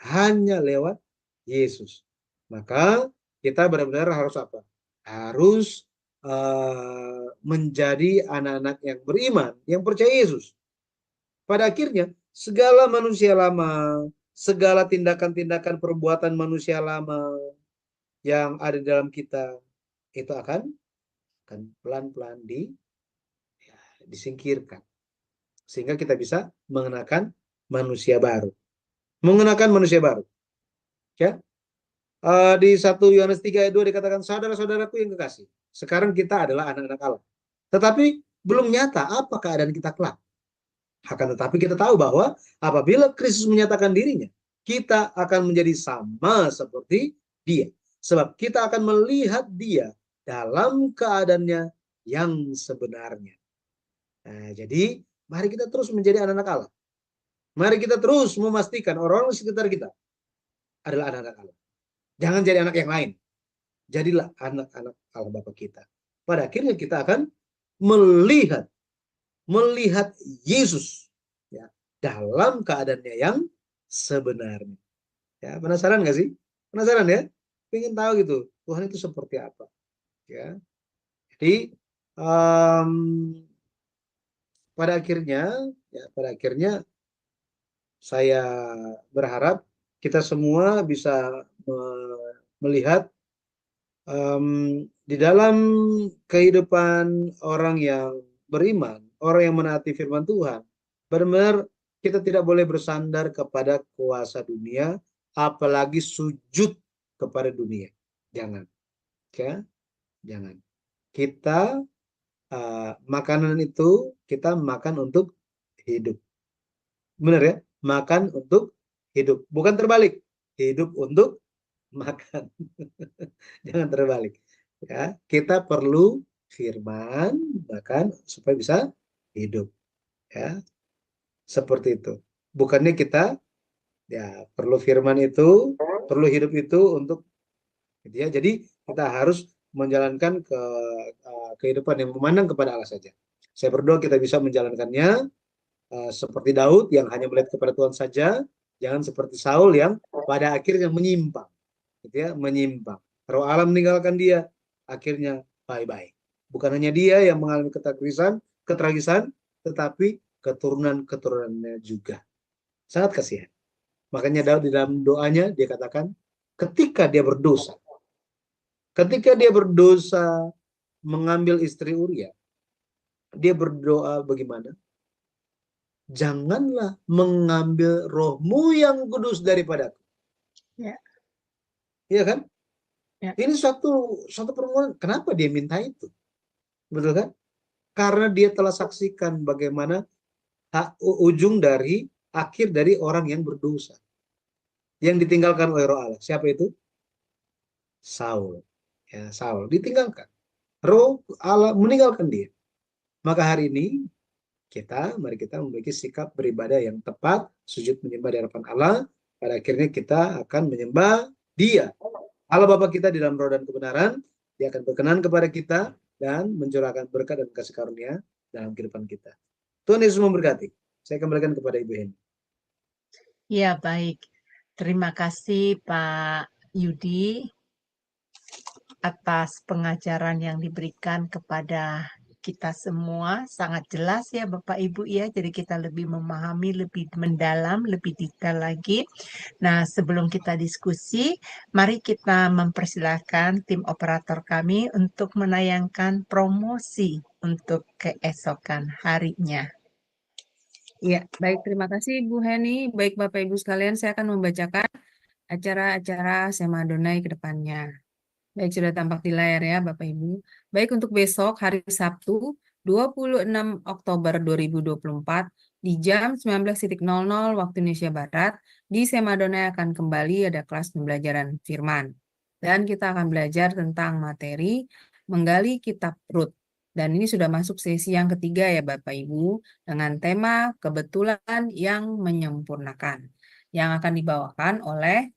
Hanya lewat Yesus. Maka kita benar-benar harus apa? Harus menjadi anak-anak yang beriman, yang percaya Yesus. Pada akhirnya, segala manusia lama, segala tindakan-tindakan perbuatan manusia lama yang ada di dalam kita, itu akan pelan-pelan disingkirkan. Sehingga kita bisa mengenakan manusia baru. Mengenakan manusia baru. Ya. Di 1 Yohanes 3 ayat 2 dikatakan, saudara-saudaraku yang kekasih, sekarang kita adalah anak-anak Allah. Tetapi belum nyata apa keadaan kita kelak. Akan tetapi kita tahu bahwa apabila Kristus menyatakan dirinya, kita akan menjadi sama seperti dia. Sebab kita akan melihat dia dalam keadaannya yang sebenarnya. Nah, jadi mari kita terus menjadi anak-anak Allah. Mari kita terus memastikan orang-orang di sekitar kita adalah anak-anak Allah. Jangan jadi anak yang lain. Jadilah anak-anak Allah Bapa kita. Pada akhirnya kita akan melihat Yesus ya, dalam keadaannya yang sebenarnya. Ya, penasaran nggak sih? Penasaran ya? Pengen tahu gitu, Tuhan itu seperti apa? Ya. Jadi pada akhirnya saya berharap kita semua bisa melihat di dalam kehidupan orang yang beriman, orang yang menaati firman Tuhan, benar-benar kita tidak boleh bersandar kepada kuasa dunia, apalagi sujud kepada dunia. Jangan, ya, jangan. Kita makanan itu kita makan untuk hidup. Benar ya? Makan untuk hidup, bukan terbalik. Hidup untuk makan. Jangan terbalik. Ya, kita perlu firman makan supaya bisa hidup. Ya. Seperti itu. Bukannya kita ya perlu firman itu, perlu hidup itu untuk gitu ya. Jadi kita harus menjalankan kehidupan yang memandang kepada Allah saja. Saya berdoa kita bisa menjalankannya seperti Daud yang hanya melihat kepada Tuhan saja, jangan seperti Saul yang pada akhirnya menyimpang, gitu ya, menyimpang. Roh Allah meninggalkan dia, akhirnya bye-bye. Bukan hanya dia yang mengalami ketragisan, tetapi keturunan-keturunannya juga. Sangat kasihan. Makanya Daud di dalam doanya dia katakan, ketika dia berdosa mengambil istri Uria, dia berdoa bagaimana? Janganlah mengambil rohmu yang kudus daripadaku. Ya. Iya kan? Ya. Ini suatu permohonan. Kenapa dia minta itu? Betul kan? Karena dia telah saksikan bagaimana ujung dari akhir dari orang yang berdosa. Yang ditinggalkan oleh Roh Allah. Siapa itu? Saul. Ya, Saul ditinggalkan. Roh Allah meninggalkan dia. Maka hari ini mari kita memiliki sikap beribadah yang tepat, sujud menyembah di hadapan Allah. Pada akhirnya kita akan menyembah Dia, Allah Bapa kita di dalam roh dan kebenaran. Dia akan berkenan kepada kita dan mencurahkan berkat dan kasih karunia dalam kehidupan kita. Tuhan Yesus memberkati. Saya kembalikan kepada Ibu Henny. Ya, baik. Terima kasih Pak Yudi atas pengajaran yang diberikan kepada kita semua. Sangat jelas ya Bapak Ibu ya, jadi kita lebih memahami, lebih mendalam, lebih detail lagi. Nah, sebelum kita diskusi, mari kita mempersilahkan tim operator kami untuk menayangkan promosi untuk keesokan harinya. Ya, baik, terima kasih Bu Henny. Baik Bapak Ibu sekalian, saya akan membacakan acara-acara Sema Adonai ke depannya. Baik, sudah tampak di layar ya Bapak Ibu. Baik, untuk besok hari Sabtu 26 Oktober 2024 di jam 19.00 waktu Indonesia Barat di Sema Adonai akan kembali ada kelas pembelajaran firman. Dan kita akan belajar tentang materi menggali kitab Rut. Dan ini sudah masuk sesi yang ketiga ya Bapak Ibu dengan tema kebetulan yang menyempurnakan yang akan dibawakan oleh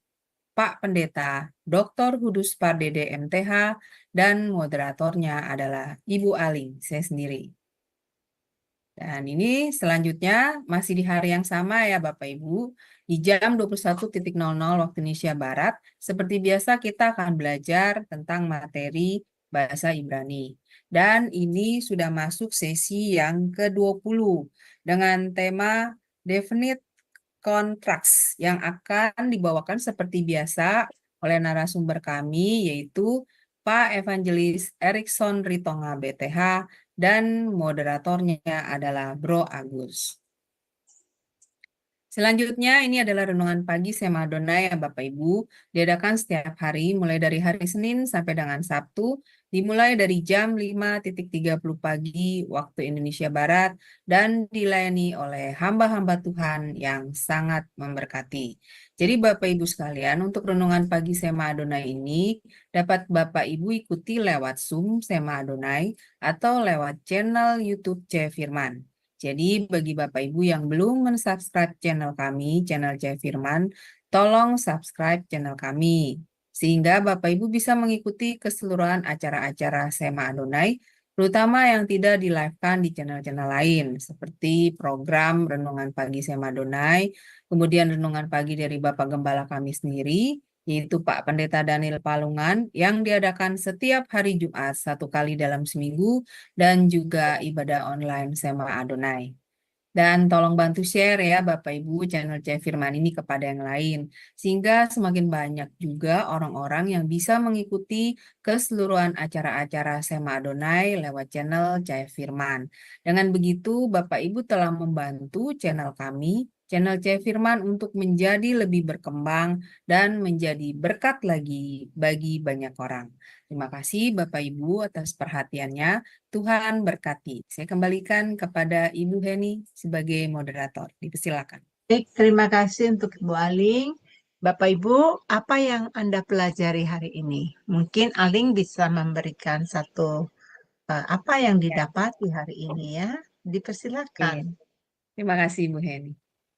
Pak Pendeta Dr. Hudus Pardede MTH dan moderatornya adalah Ibu Aling, saya sendiri. Dan ini selanjutnya masih di hari yang sama ya Bapak Ibu, di jam 21.00 waktu Indonesia Barat. Seperti biasa kita akan belajar tentang materi bahasa Ibrani. Dan ini sudah masuk sesi yang ke-20 dengan tema Definite Contracts yang akan dibawakan seperti biasa oleh narasumber kami, yaitu Pak Evangelis Erikson Ritonga BTH, dan moderatornya adalah Bro Agus. Selanjutnya ini adalah renungan pagi Sema Adonai ya Bapak Ibu, diadakan setiap hari mulai dari hari Senin sampai dengan Sabtu, dimulai dari jam 5.30 pagi waktu Indonesia Barat dan dilayani oleh hamba-hamba Tuhan yang sangat memberkati. Jadi Bapak Ibu sekalian, untuk renungan pagi Sema Adonai ini dapat Bapak Ibu ikuti lewat Zoom Sema Adonai atau lewat channel YouTube C Firman. Jadi bagi Bapak Ibu yang belum mensubscribe channel kami, channel Jaya Firman, tolong subscribe channel kami. Sehingga Bapak Ibu bisa mengikuti keseluruhan acara-acara Sema Adonai, terutama yang tidak di-live-kan di channel-channel lain, seperti program Renungan Pagi Sema Adonai, kemudian Renungan Pagi dari Bapak Gembala kami sendiri, yaitu Pak Pendeta Daniel Palungan, yang diadakan setiap hari Jumat 1 kali dalam seminggu, dan juga ibadah online Sema Adonai. Dan tolong bantu share ya Bapak Ibu channel Jaya Firman ini kepada yang lain. Sehingga semakin banyak juga orang-orang yang bisa mengikuti keseluruhan acara-acara Sema Adonai lewat channel Jaya Firman. Dengan begitu Bapak Ibu telah membantu channel kami, channel Jaya Firman untuk menjadi lebih berkembang dan menjadi berkat lagi bagi banyak orang. Terima kasih Bapak Ibu atas perhatiannya. Tuhan berkati. Saya kembalikan kepada Ibu Heni sebagai moderator. Dipersilakan. Baik, terima kasih untuk Ibu Aling. Bapak Ibu, apa yang Anda pelajari hari ini? Mungkin Aling bisa memberikan satu apa yang didapati hari ini ya. Dipersilakan. Terima kasih Ibu Heni.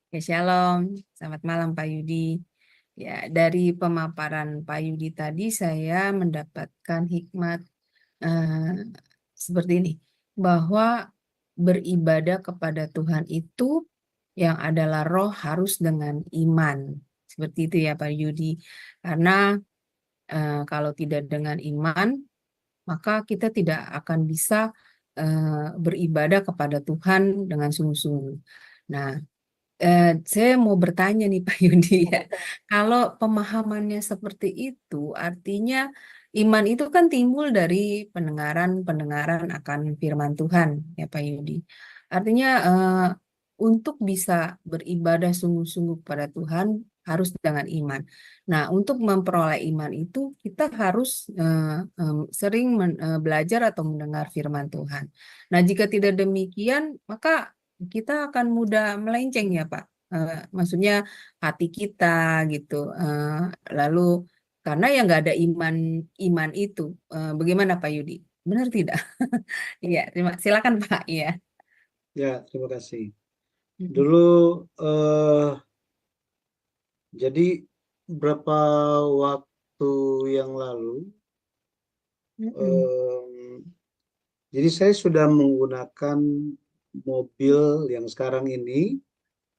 Ya, shalom. Selamat malam Pak Yudi. Ya, dari pemaparan Pak Yudi tadi saya mendapatkan hikmat seperti ini, bahwa beribadah kepada Tuhan itu yang adalah roh harus dengan iman. Seperti itu ya Pak Yudi. Karena kalau tidak dengan iman, maka kita tidak akan bisa beribadah kepada Tuhan dengan sungguh-sungguh. Nah, saya mau bertanya nih Pak Yudi ya, kalau pemahamannya seperti itu, artinya iman itu kan timbul dari pendengaran akan firman Tuhan ya Pak Yudi. Artinya untuk bisa beribadah sungguh-sungguh kepada Tuhan harus dengan iman. Nah, untuk memperoleh iman itu kita harus sering belajar atau mendengar firman Tuhan. Nah, jika tidak demikian, maka kita akan mudah melenceng ya Pak. Maksudnya hati kita gitu. Lalu karena yang nggak ada iman itu, bagaimana Pak Yudi? Benar tidak? Iya, silakan Pak. Iya. Ya, terima kasih. Dulu jadi beberapa waktu yang lalu, jadi saya sudah menggunakan mobil yang sekarang ini.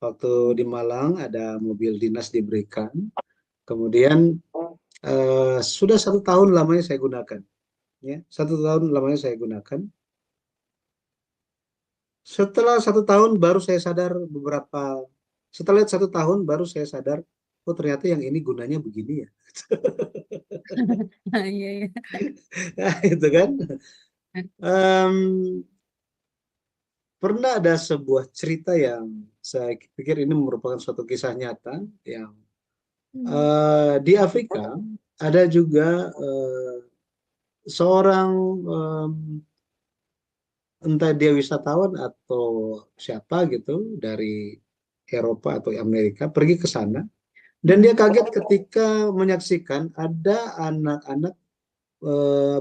Waktu di Malang ada mobil dinas diberikan. Kemudian sudah 1 tahun lamanya saya gunakan. Ya, 1 tahun lamanya saya gunakan. Setelah 1 tahun baru saya sadar setelah 1 tahun baru saya sadar, oh ternyata yang ini gunanya begini ya. Iya, iya. Nah, itu kan. Pernah ada sebuah cerita yang saya pikir ini merupakan suatu kisah nyata yang di Afrika ada juga seorang entah dia wisatawan atau siapa gitu dari Eropa atau Amerika pergi ke sana, dan dia kaget ketika menyaksikan ada anak-anak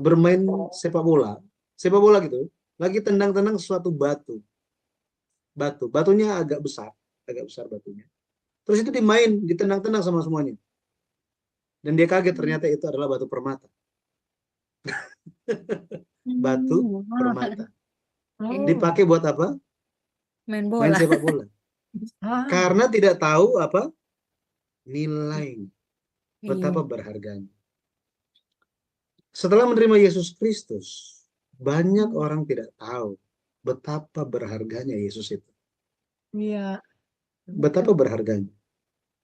bermain sepak bola gitu, lagi tendang-tendang suatu batunya agak besar batunya, terus itu ditendang-tendang sama semuanya, dan dia kaget ternyata itu adalah batu permata. Batu permata dipakai buat apa? Main main bola. sepak bola. Ah, Karena tidak tahu apa nilai, betapa Iya. berharganya. Setelah menerima Yesus Kristus, banyak orang tidak tahu betapa berharganya Yesus itu. iya, Betapa betul. berharganya.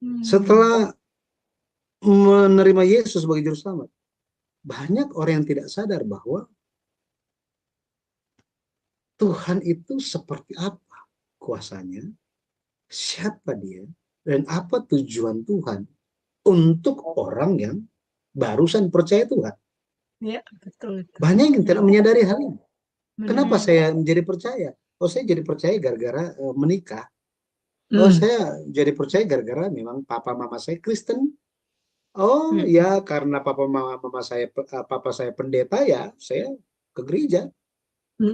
Hmm. Setelah menerima Yesus sebagai juru selamat, banyak orang yang tidak sadar bahwa Tuhan itu seperti apa kuasanya, siapa dia, dan apa tujuan Tuhan untuk orang yang barusan percaya Tuhan. Iya, betul itu. Banyak yang tidak menyadari hal ini. Kenapa Benar. saya menjadi percaya? Oh, saya jadi percaya gara-gara menikah. Oh, Hmm. saya jadi percaya gara-gara memang papa mama saya Kristen. Oh, Mm. ya karena papa saya pendeta ya, saya ke gereja.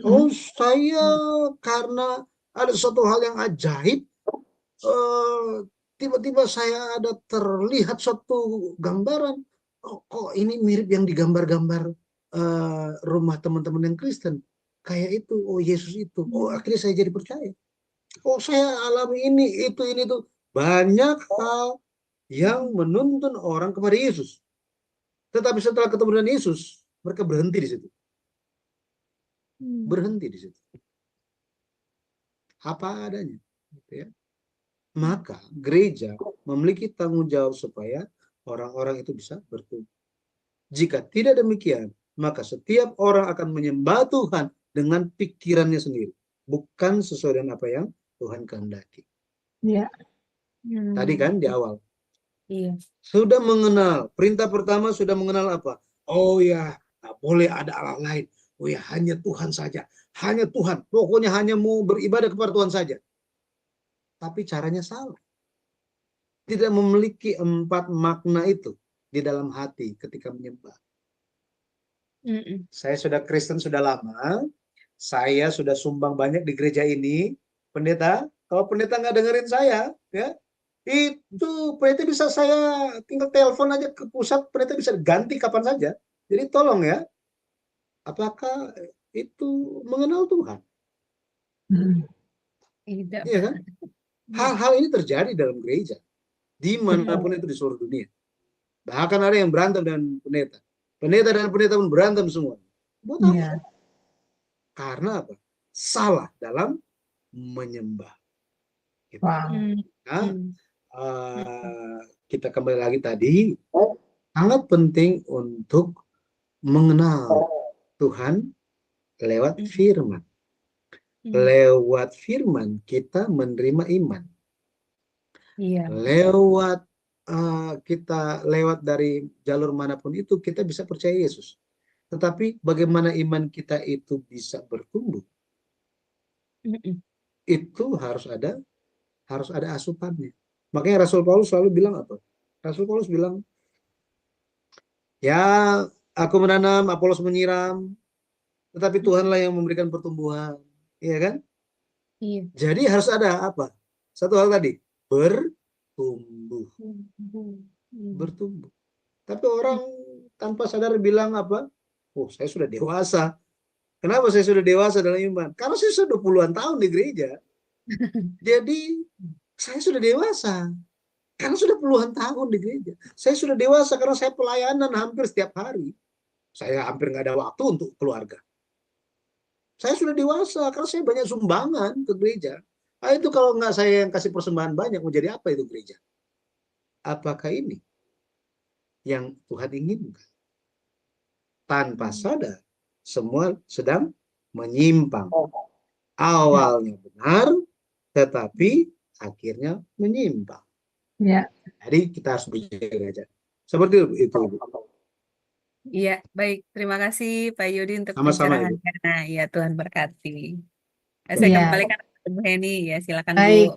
Oh, Mm-mm. saya karena ada suatu hal yang ajaib, tiba-tiba saya ada terlihat suatu gambaran. Oh, kok ini mirip yang digambar-gambar rumah teman-teman yang Kristen. Kayak itu, oh Yesus itu. Oh, akhirnya saya jadi percaya. Oh, saya alami ini, itu, ini, itu. Banyak hal yang menuntun orang kepada Yesus. Tetapi setelah ketemu dengan Yesus, mereka berhenti di situ. Berhenti di situ. Apa adanya. Gitu ya. Maka gereja memiliki tanggung jawab supaya orang-orang itu bisa bertumbuh. Jika tidak demikian, maka setiap orang akan menyembah Tuhan dengan pikirannya sendiri. Bukan sesuai dengan apa yang Tuhan kehendaki. Iya. Tadi kan di awal. Iya. Sudah mengenal. Perintah pertama sudah mengenal apa? Oh ya, tak boleh ada Allah lain. Oh ya, hanya Tuhan saja. Hanya Tuhan. Pokoknya hanya mau beribadah kepada Tuhan saja. Tapi caranya salah. Tidak memiliki 4 makna itu di dalam hati ketika menyembah. Mm-mm. Saya sudah Kristen sudah lama. Saya sudah sumbang banyak di gereja ini. Pendeta, kalau pendeta nggak dengerin saya, ya itu pendeta bisa saya tinggal telepon aja ke pusat, pendeta bisa ganti kapan saja. Jadi tolong ya, apakah itu mengenal Tuhan? Hmm. Tidak. Iya kan? Hal-hal ini terjadi dalam gereja, dimanapun itu di seluruh dunia. Bahkan ada yang berantem dengan pendeta. Pendeta dan pendeta pun berantem semua. Buat apa? Iya. Karena apa? Salah dalam menyembah. Gitu. Wow. Nah, Mm. kita kembali lagi tadi, sangat penting untuk mengenal Tuhan lewat firman. Lewat firman kita menerima iman. Iya. Lewat kita lewat dari jalur manapun itu kita bisa percaya Yesus. Tetapi bagaimana iman kita itu bisa bertumbuh? Mm-mm. Itu harus ada asupannya. Makanya Rasul Paulus selalu bilang apa? Rasul Paulus bilang, ya aku menanam, Apolos menyiram, tetapi Tuhanlah yang memberikan pertumbuhan. Iya kan? Iya. Jadi harus ada apa? Satu hal tadi, bertumbuh. Bertumbuh. Tapi orang tanpa sadar bilang apa? Oh, saya sudah dewasa. Kenapa saya sudah dewasa dalam iman? Karena saya sudah puluhan tahun di gereja. Jadi saya sudah dewasa. Karena sudah puluhan tahun di gereja. Saya sudah dewasa karena saya pelayanan hampir setiap hari. Saya hampir nggak ada waktu untuk keluarga. Saya sudah dewasa karena saya banyak sumbangan ke gereja. Nah, itu kalau nggak saya yang kasih persembahan banyak, mau jadi apa itu gereja? Apakah ini yang Tuhan inginkan? Tanpa sadar, semua sedang menyimpang. Awalnya benar, tetapi akhirnya menyimpang. Ya. Jadi kita harus berjaga-jaga. Seperti itu, Ibu. Iya, baik. Terima kasih Pak Yudi untuk Sama-sama, Ibu. pencerahannya. Ya, Tuhan berkati. Saya Iya. kembalikan ke Bu Heni. Ya, silakan Bu. Baik.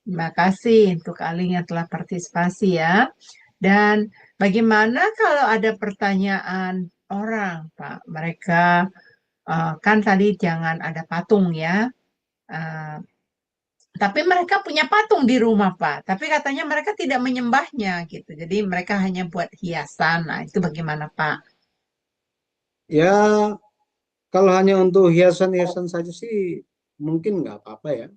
Terima kasih untuk Aling yang telah partisipasi ya. Dan bagaimana kalau ada pertanyaan orang, Pak? Mereka kan tadi jangan ada patung ya. Tapi mereka punya patung di rumah, Pak. Tapi katanya mereka tidak menyembahnya gitu. Jadi mereka hanya buat hiasan. Nah, itu bagaimana, Pak? Ya, kalau hanya untuk hiasan-hiasan saja sih mungkin nggak apa-apa ya.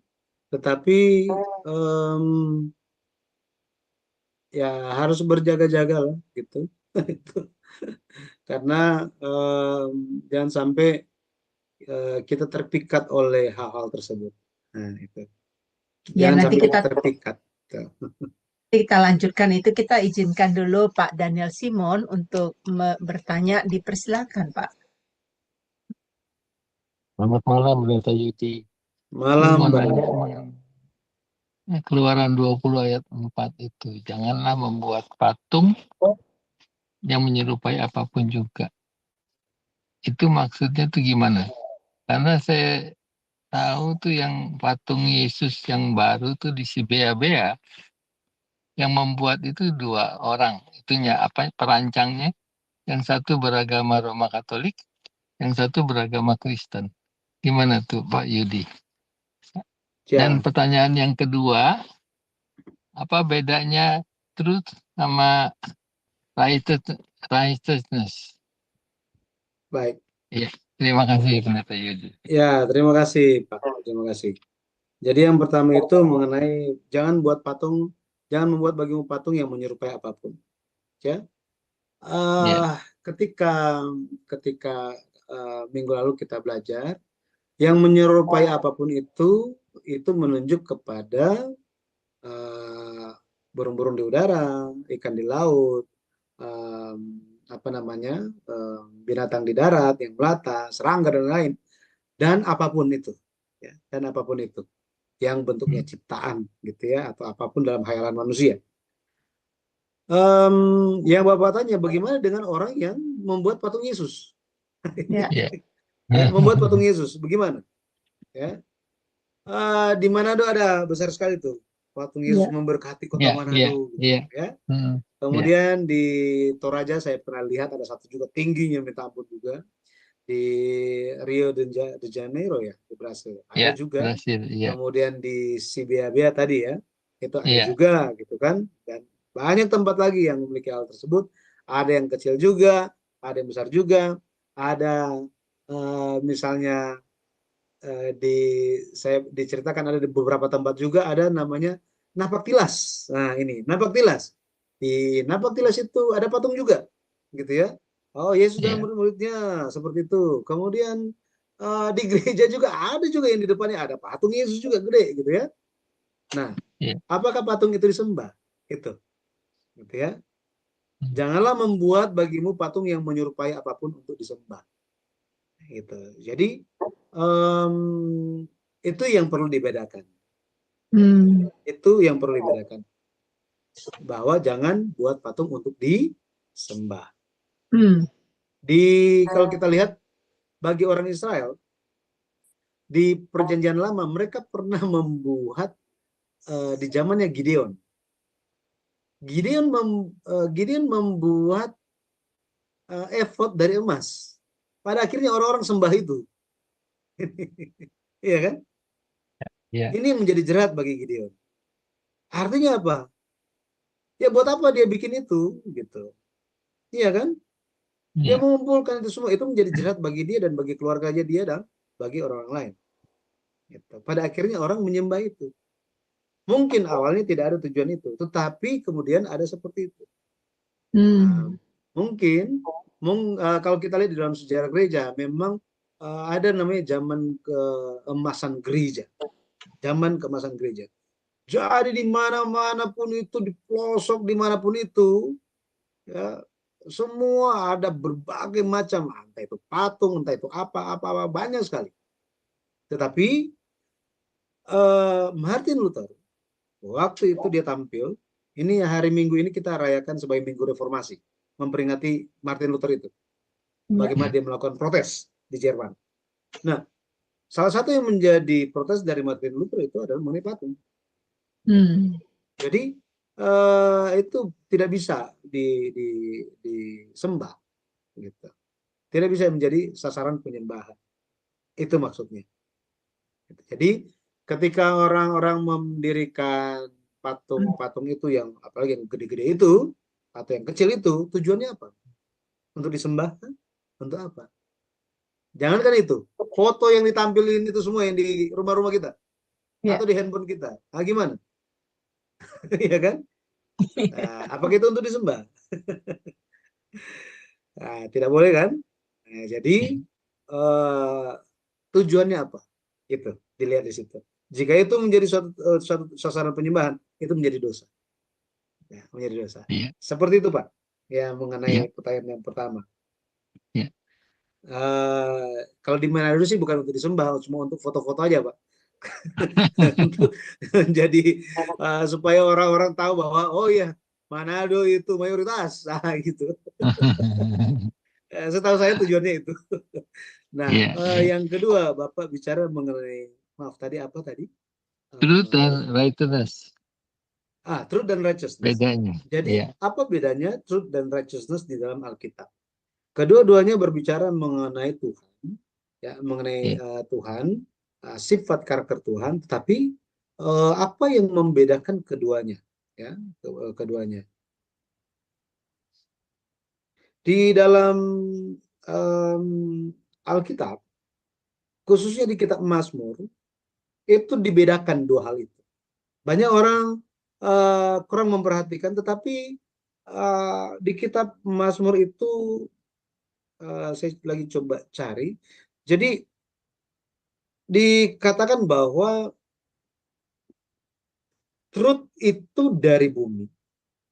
Tetapi em, ya harus berjaga-jaga lah gitu. Karena jangan sampai kita terpikat oleh hal-hal tersebut. Nah, itu. Ya, Jangan nanti sampai kita terpikat. lanjutkan itu. Kita izinkan dulu Pak Daniel Simon untuk bertanya. Dipersilakan, Pak. Selamat malam, Pendeta Yuti. Saya Malam, mau Mbak. nanya Keluaran 20 ayat 4 itu. Janganlah membuat patung yang menyerupai apapun juga. Itu maksudnya tuh gimana? Karena saya tahu tuh yang patung Yesus yang baru tuh di Sibea-bea, yang membuat itu 2 orang. Itunya apa perancangnya? Yang satu beragama Roma Katolik, yang satu beragama Kristen. Gimana tuh Pak Yudi? Dan Ya, pertanyaan yang kedua, apa bedanya truth sama righteousness? baik. Iya, terima kasih Pendeta Yudi. Ya, terima kasih, Pak. Terima kasih. Jadi yang pertama itu mengenai jangan membuat bagimu patung yang menyerupai apapun. Ya, Iya, ketika minggu lalu kita belajar, yang menyerupai apapun itu menunjuk kepada burung-burung di udara, ikan di laut, apa namanya, binatang di darat yang melata, serangga dan lain, dan apapun itu, ya, dan apapun itu yang bentuknya ciptaan, gitu ya, atau apapun dalam khayalan manusia. Yang Bapak tanya, bagaimana dengan orang yang membuat patung Yesus? Ya. iya. Ya, membuat patung Yesus, bagaimana? Ya, di Manado ada besar sekali tuh patung Yesus Ya. memberkati kota Iya, iya, Manado, gitu, iya. ya. Iya. Kemudian di Toraja saya pernah lihat ada satu juga tingginya minta ampun juga di Rio de Janeiro ya, di Brasil ada Iya, juga. berhasil. Iya, Kemudian di Sibea tadi ya, itu ada iya, juga gitu kan. Dan banyak tempat lagi yang memiliki hal tersebut. Ada yang kecil juga, ada yang besar juga, ada misalnya saya diceritakan ada di beberapa tempat juga ada namanya napak tilas. Nah, ini napak tilas. Di napak tilas itu ada patung juga, gitu ya. Oh, Yesus dan iya, murid-muridnya seperti itu. Kemudian di gereja juga ada juga yang di depannya ada patung Yesus juga gede, gitu ya. Nah, iya. apakah patung itu disembah? Itu, gitu ya. Janganlah membuat bagimu patung yang menyerupai apapun untuk disembah. Gitu. Jadi itu yang perlu dibedakan. Itu yang perlu dibedakan. Bahwa jangan buat patung untuk disembah. Kalau kita lihat bagi orang Israel di Perjanjian Lama mereka pernah membuat di zamannya Gideon. Gideon membuat efod dari emas. Pada akhirnya orang-orang sembah itu. Iya kan? Iya. Ini menjadi jerat bagi Gideon. Artinya apa? Ya buat apa dia bikin itu gitu. Iya kan? Dia Iya. mengumpulkan itu semua, itu menjadi jerat bagi dia dan bagi keluarganya dia dan bagi orang lain. Gitu. Pada akhirnya orang menyembah itu. Mungkin awalnya tidak ada tujuan itu, tetapi kemudian ada seperti itu. Nah, mungkin kalau kita lihat di dalam sejarah gereja, memang ada namanya zaman keemasan gereja. Zaman keemasan gereja. Jadi di mana-mana pun itu, di pelosok dimanapun itu, ya, semua ada berbagai macam, entah itu patung, entah itu apa banyak sekali. Tetapi Martin Luther waktu itu dia tampil, ini hari Minggu ini kita rayakan sebagai Minggu Reformasi, memperingati Martin Luther itu, bagaimana dia melakukan protes di Jerman. Nah, salah satu yang menjadi protes dari Martin Luther itu adalah mengenai patung. Jadi itu tidak bisa disembah, gitu. Tidak bisa menjadi sasaran penyembahan. Itu maksudnya. Jadi ketika orang-orang mendirikan patung-patung itu yang apalagi yang gede-gede itu atau yang kecil itu, tujuannya apa? Untuk disembah? Untuk apa? Jangankan itu, foto yang ditampilin itu semua yang di rumah-rumah kita, Ya. atau di handphone kita. Nah, gimana? Iya kan? Nah, apakah itu untuk disembah? Nah, tidak boleh kan? Nah, jadi eh, tujuannya apa? Itu dilihat di situ. Jika itu menjadi suatu sasaran penyembahan, itu menjadi dosa. Ya, menjadi dosa. Iya. Seperti itu, Pak. Ya, Iya. mengenai pertanyaan yang pertama. Iya. Kalau di Manado sih bukan untuk disembah, cuma untuk foto-foto aja, Pak. Jadi supaya orang-orang tahu bahwa oh ya Manado itu mayoritas, nah, gitu. Setahu saya tujuannya itu. Nah, Iya, iya. yang kedua, Bapak bicara mengenai, maaf tadi apa tadi? Truth and righteousness, Truth dan righteousness. bedanya. Jadi Iya. apa bedanya truth dan righteousness di dalam Alkitab? Kedua-duanya berbicara mengenai Tuhan, ya, mengenai Iya. Tuhan, sifat karakter Tuhan, tetapi apa yang membedakan keduanya? Ya, keduanya. Di dalam Alkitab, khususnya di kitab Mazmur, itu dibedakan dua hal itu. Banyak orang kurang memperhatikan, tetapi di kitab Mazmur itu saya lagi coba cari. Jadi dikatakan bahwa truth itu dari bumi,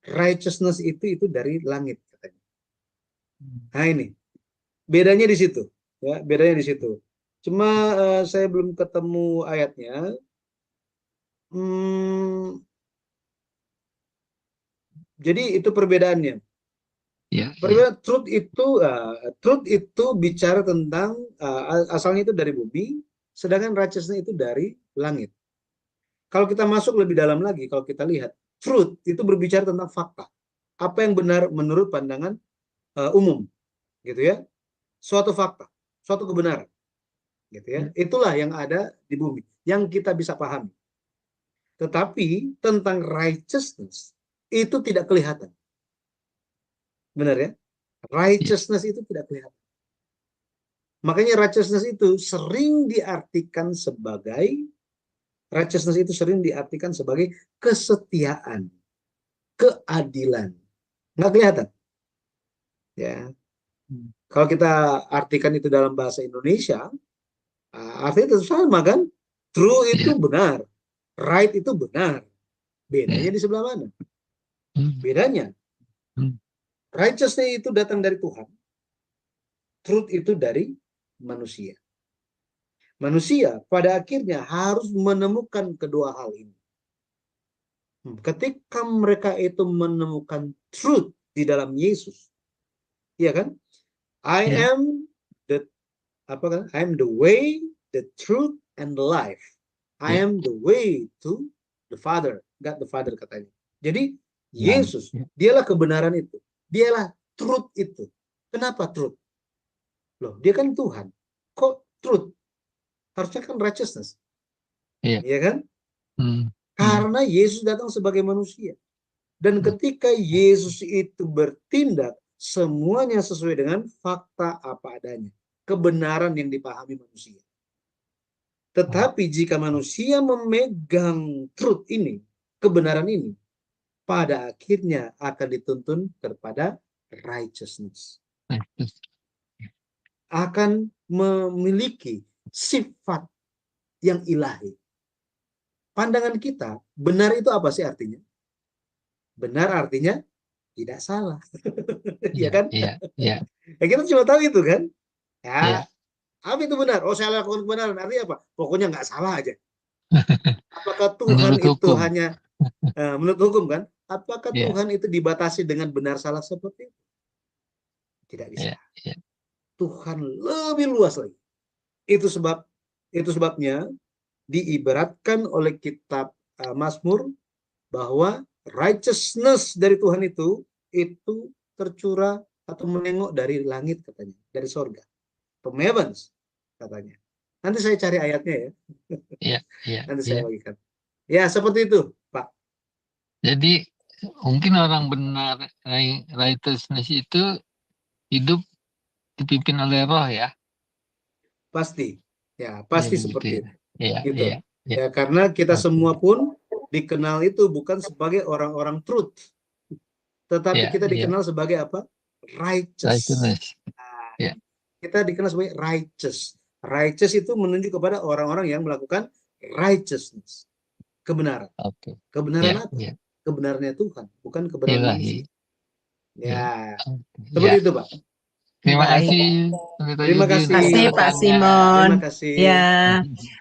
righteousness itu dari langit katanya. Nah ini bedanya di situ, ya bedanya di situ. Cuma saya belum ketemu ayatnya. Jadi itu perbedaannya. Iya. Perbedaan truth itu bicara tentang asalnya itu dari bumi, sedangkan righteousness itu dari langit. Kalau kita masuk lebih dalam lagi, kalau kita lihat, truth itu berbicara tentang fakta. Apa yang benar menurut pandangan umum, gitu ya. Suatu fakta, suatu kebenaran, gitu ya. Itulah yang ada di bumi, yang kita bisa pahami. Tetapi tentang righteousness itu tidak kelihatan. Benar ya? Righteousness itu tidak kelihatan. Makanya righteousness itu sering diartikan sebagai kesetiaan, keadilan. Nggak kelihatan. Ya. Kalau kita artikan itu dalam bahasa Indonesia, artinya itu sama kan? True itu benar, right itu benar. Bedanya di sebelah mana? Bedanya, righteousness itu datang dari Tuhan, truth itu dari manusia. Manusia pada akhirnya harus menemukan kedua hal ini. Ketika mereka itu menemukan truth di dalam Yesus, ya kan? I am the way, the truth, and the life. I am the way to the Father, God the Father katanya. Jadi Yesus, dialah kebenaran itu, dialah truth itu. Kenapa truth? Loh, dia kan Tuhan. Kok truth? Harusnya kan righteousness. Iya kan? Karena Yesus datang sebagai manusia. Dan ketika Yesus itu bertindak, semuanya sesuai dengan fakta apa adanya. Kebenaran yang dipahami manusia. Tetapi jika manusia memegang truth ini, kebenaran ini, pada akhirnya akan dituntun kepada righteousness. Akan memiliki sifat yang ilahi. Pandangan kita, benar itu apa sih artinya? Benar artinya tidak salah. Iya kan? Iya. Ya, kita cuma tahu itu kan? Ya, apa itu benar? Oh, saya lakukan kebenaran. Artinya apa? Pokoknya nggak salah aja. Apakah Tuhan Menurut itu hukum. hanya menurut hukum kan? Apakah Tuhan itu dibatasi dengan benar salah seperti itu? Tidak bisa. Tuhan lebih luas lagi. Itu sebabnya diibaratkan oleh kitab Mazmur bahwa righteousness dari Tuhan itu tercurah atau menengok dari langit katanya, dari sorga, from heavens katanya. Nanti saya cari ayatnya ya. Nanti saya bagikan. Ya seperti itu, Pak. Jadi mungkin orang benar righteousness itu hidup dipimpin oleh roh ya. Pasti. Ya, pasti seperti itu. Iya, gitu. iya. Ya, karena kita Oke. semua pun dikenal itu bukan sebagai orang-orang truth, tetapi Ya, kita ya. dikenal sebagai apa? Righteous. Righteousness. Nah, Ya. kita dikenal sebagai righteous. Righteous itu menunjuk kepada orang-orang yang melakukan righteousness, kebenaran. Oke. Kebenaran Ya, apa? ya. Kebenarannya Tuhan, bukan kebenaran manusia. Ilahi. Ya. Ya, Oke. seperti Ya. itu, Pak. Terima Baik. kasih Pendeta Terima Yudi untuk kasih. Kasih Pak penjelasannya. Simon. Terima kasih. Ya,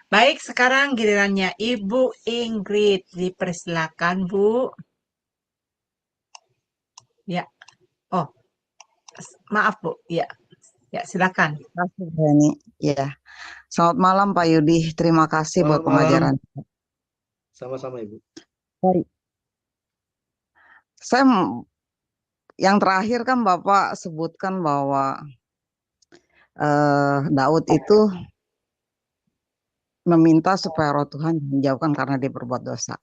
baik sekarang gilirannya Ibu Ingrid. Dipersilakan Bu. Ya, oh maaf Bu. Ya, ya silakan. Terima kasih, Bu Heni. Ya, selamat malam Pak Yudi. Terima kasih buat Selamat malam. pengajaran. Sama-sama, Ibu. Baik. Yang terakhir kan Bapak sebutkan bahwa Daud itu meminta supaya roh Tuhan menjauhkan karena dia berbuat dosa.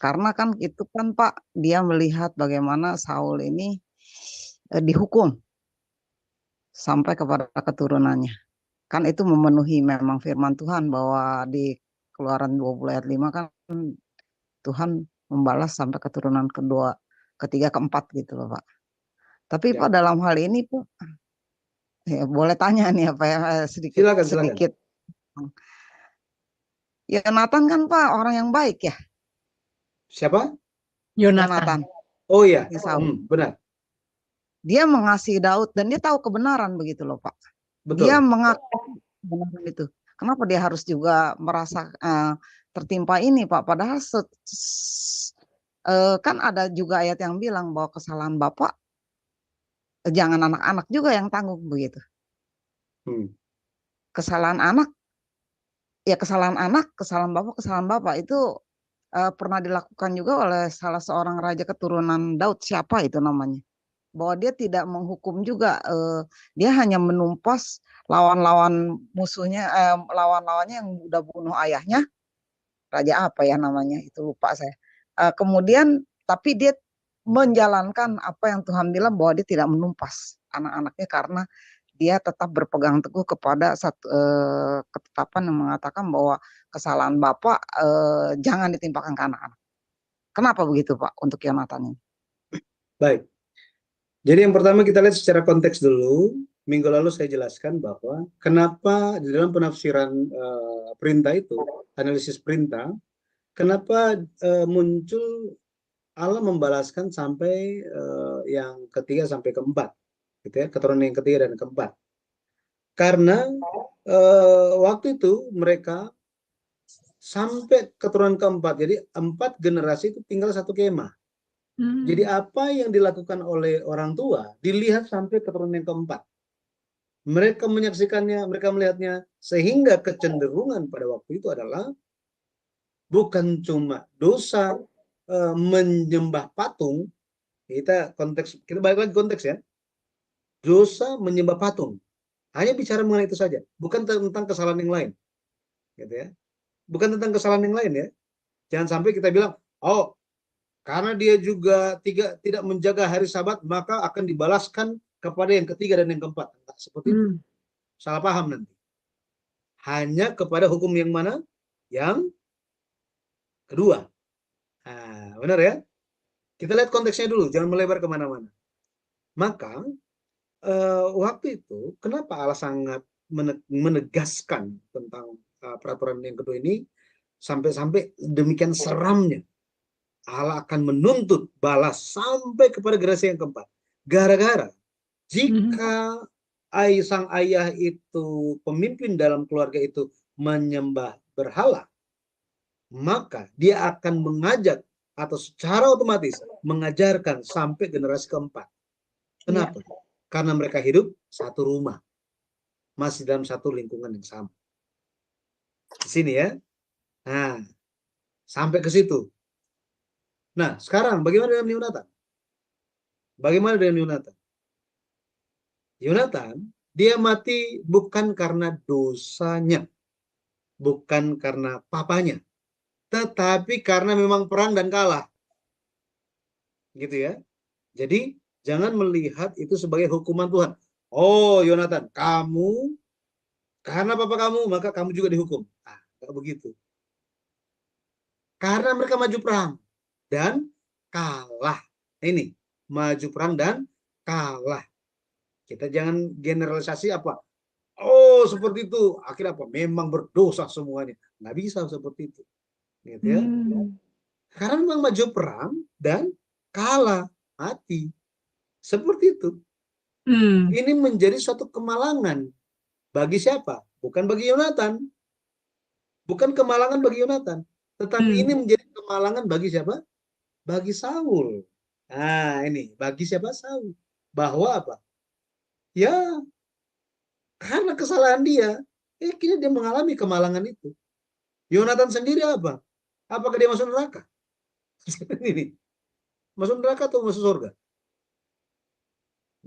Karena kan itu kan Pak, dia melihat bagaimana Saul ini dihukum sampai kepada keturunannya. Kan itu memenuhi memang firman Tuhan bahwa di Keluaran 20 ayat 5 kan Tuhan membalas sampai keturunan kedua, ketiga, keempat gitu loh Pak. Tapi Ya. Pak dalam hal ini Pak, ya, boleh tanya nih apa ya sedikit. Silakan. Yonatan kan Pak orang yang baik ya. Siapa? Yonatan. Oh iya, Saul. benar. Dia mengasihi Daud dan dia tahu kebenaran begitu loh Pak. Betul. Dia mengaku kebenaran itu. Kenapa dia harus juga merasa tertimpa ini Pak? Padahal kan ada juga ayat yang bilang bahwa kesalahan Bapak jangan anak-anak juga yang tanggung begitu. Kesalahan anak, ya kesalahan anak, kesalahan Bapak itu pernah dilakukan juga oleh salah seorang raja keturunan Daud. Siapa itu namanya? Bahwa dia tidak menghukum juga, dia hanya menumpas lawan-lawan musuhnya, lawan-lawannya yang udah bunuh ayahnya, raja apa ya namanya itu lupa saya. Kemudian tapi dia menjalankan apa yang Tuhan bilang bahwa dia tidak menumpas anak-anaknya karena dia tetap berpegang teguh kepada satu ketetapan yang mengatakan bahwa kesalahan Bapak jangan ditimpakan ke anak-anak. Kenapa begitu Pak untuk Yonatan ini? Baik. Jadi yang pertama kita lihat secara konteks dulu. Minggu lalu saya jelaskan bahwa kenapa di dalam penafsiran perintah itu, analisis perintah, kenapa muncul Allah membalaskan sampai yang ketiga sampai keempat, gitu ya, keturunan yang ketiga dan keempat. Karena waktu itu mereka sampai keturunan keempat, jadi 4 generasi itu tinggal satu kemah. Jadi apa yang dilakukan oleh orang tua dilihat sampai keturunan yang keempat. Mereka menyaksikannya, mereka melihatnya, sehingga kecenderungan pada waktu itu adalah bukan cuma dosa menyembah patung. Kita balik lagi konteks ya. Dosa menyembah patung. Hanya bicara mengenai itu saja, bukan tentang kesalahan yang lain. Gitu ya. Bukan tentang kesalahan yang lain ya. Jangan sampai kita bilang, oh, karena dia juga tidak menjaga hari Sabat, maka akan dibalaskan kepada yang ketiga dan yang keempat. Nah, seperti itu. Salah paham nanti. Hanya kepada hukum yang mana? Yang kedua. Nah, benar ya? Kita lihat konteksnya dulu, jangan melebar kemana-mana. Maka, waktu itu, kenapa Allah sangat menegaskan tentang peraturan yang kedua ini, sampai demikian seramnya. Allah akan menuntut balas sampai kepada generasi yang keempat. Gara-gara jika sang ayah itu, pemimpin dalam keluarga itu menyembah berhala, maka dia akan mengajak atau secara otomatis mengajarkan sampai generasi keempat. Kenapa? Ya. Karena mereka hidup satu rumah, masih dalam satu lingkungan yang sama. Di sini ya. Nah, sampai ke situ. Nah, sekarang bagaimana dengan Yonatan? Bagaimana dengan Yonatan? Yonatan, dia mati bukan karena dosanya, bukan karena papanya, tetapi karena memang perang dan kalah. Gitu ya. Jadi, jangan melihat itu sebagai hukuman Tuhan. Oh, Yonatan, kamu, karena papa kamu, maka kamu juga dihukum. Nah, enggak begitu. Karena mereka maju perang dan kalah. Ini, maju perang dan kalah. Kita jangan generalisasi apa. Oh, seperti itu. Akhirnya apa? Memang berdosa semuanya. Nggak bisa seperti itu. Gitu ya. Karena memang maju perang dan kalah, mati. Seperti itu. Ini menjadi suatu kemalangan. Bagi siapa? Bukan bagi Yonatan. Bukan kemalangan bagi Yonatan. Tetapi ini menjadi kemalangan bagi siapa? Bagi Saul. Nah, ini. Bagi siapa? Saul. Bahwa apa? Ya, karena kesalahan dia, akhirnya dia mengalami kemalangan itu. Yonatan sendiri apa? Apakah dia masuk neraka? Ini. Masuk neraka atau masuk surga?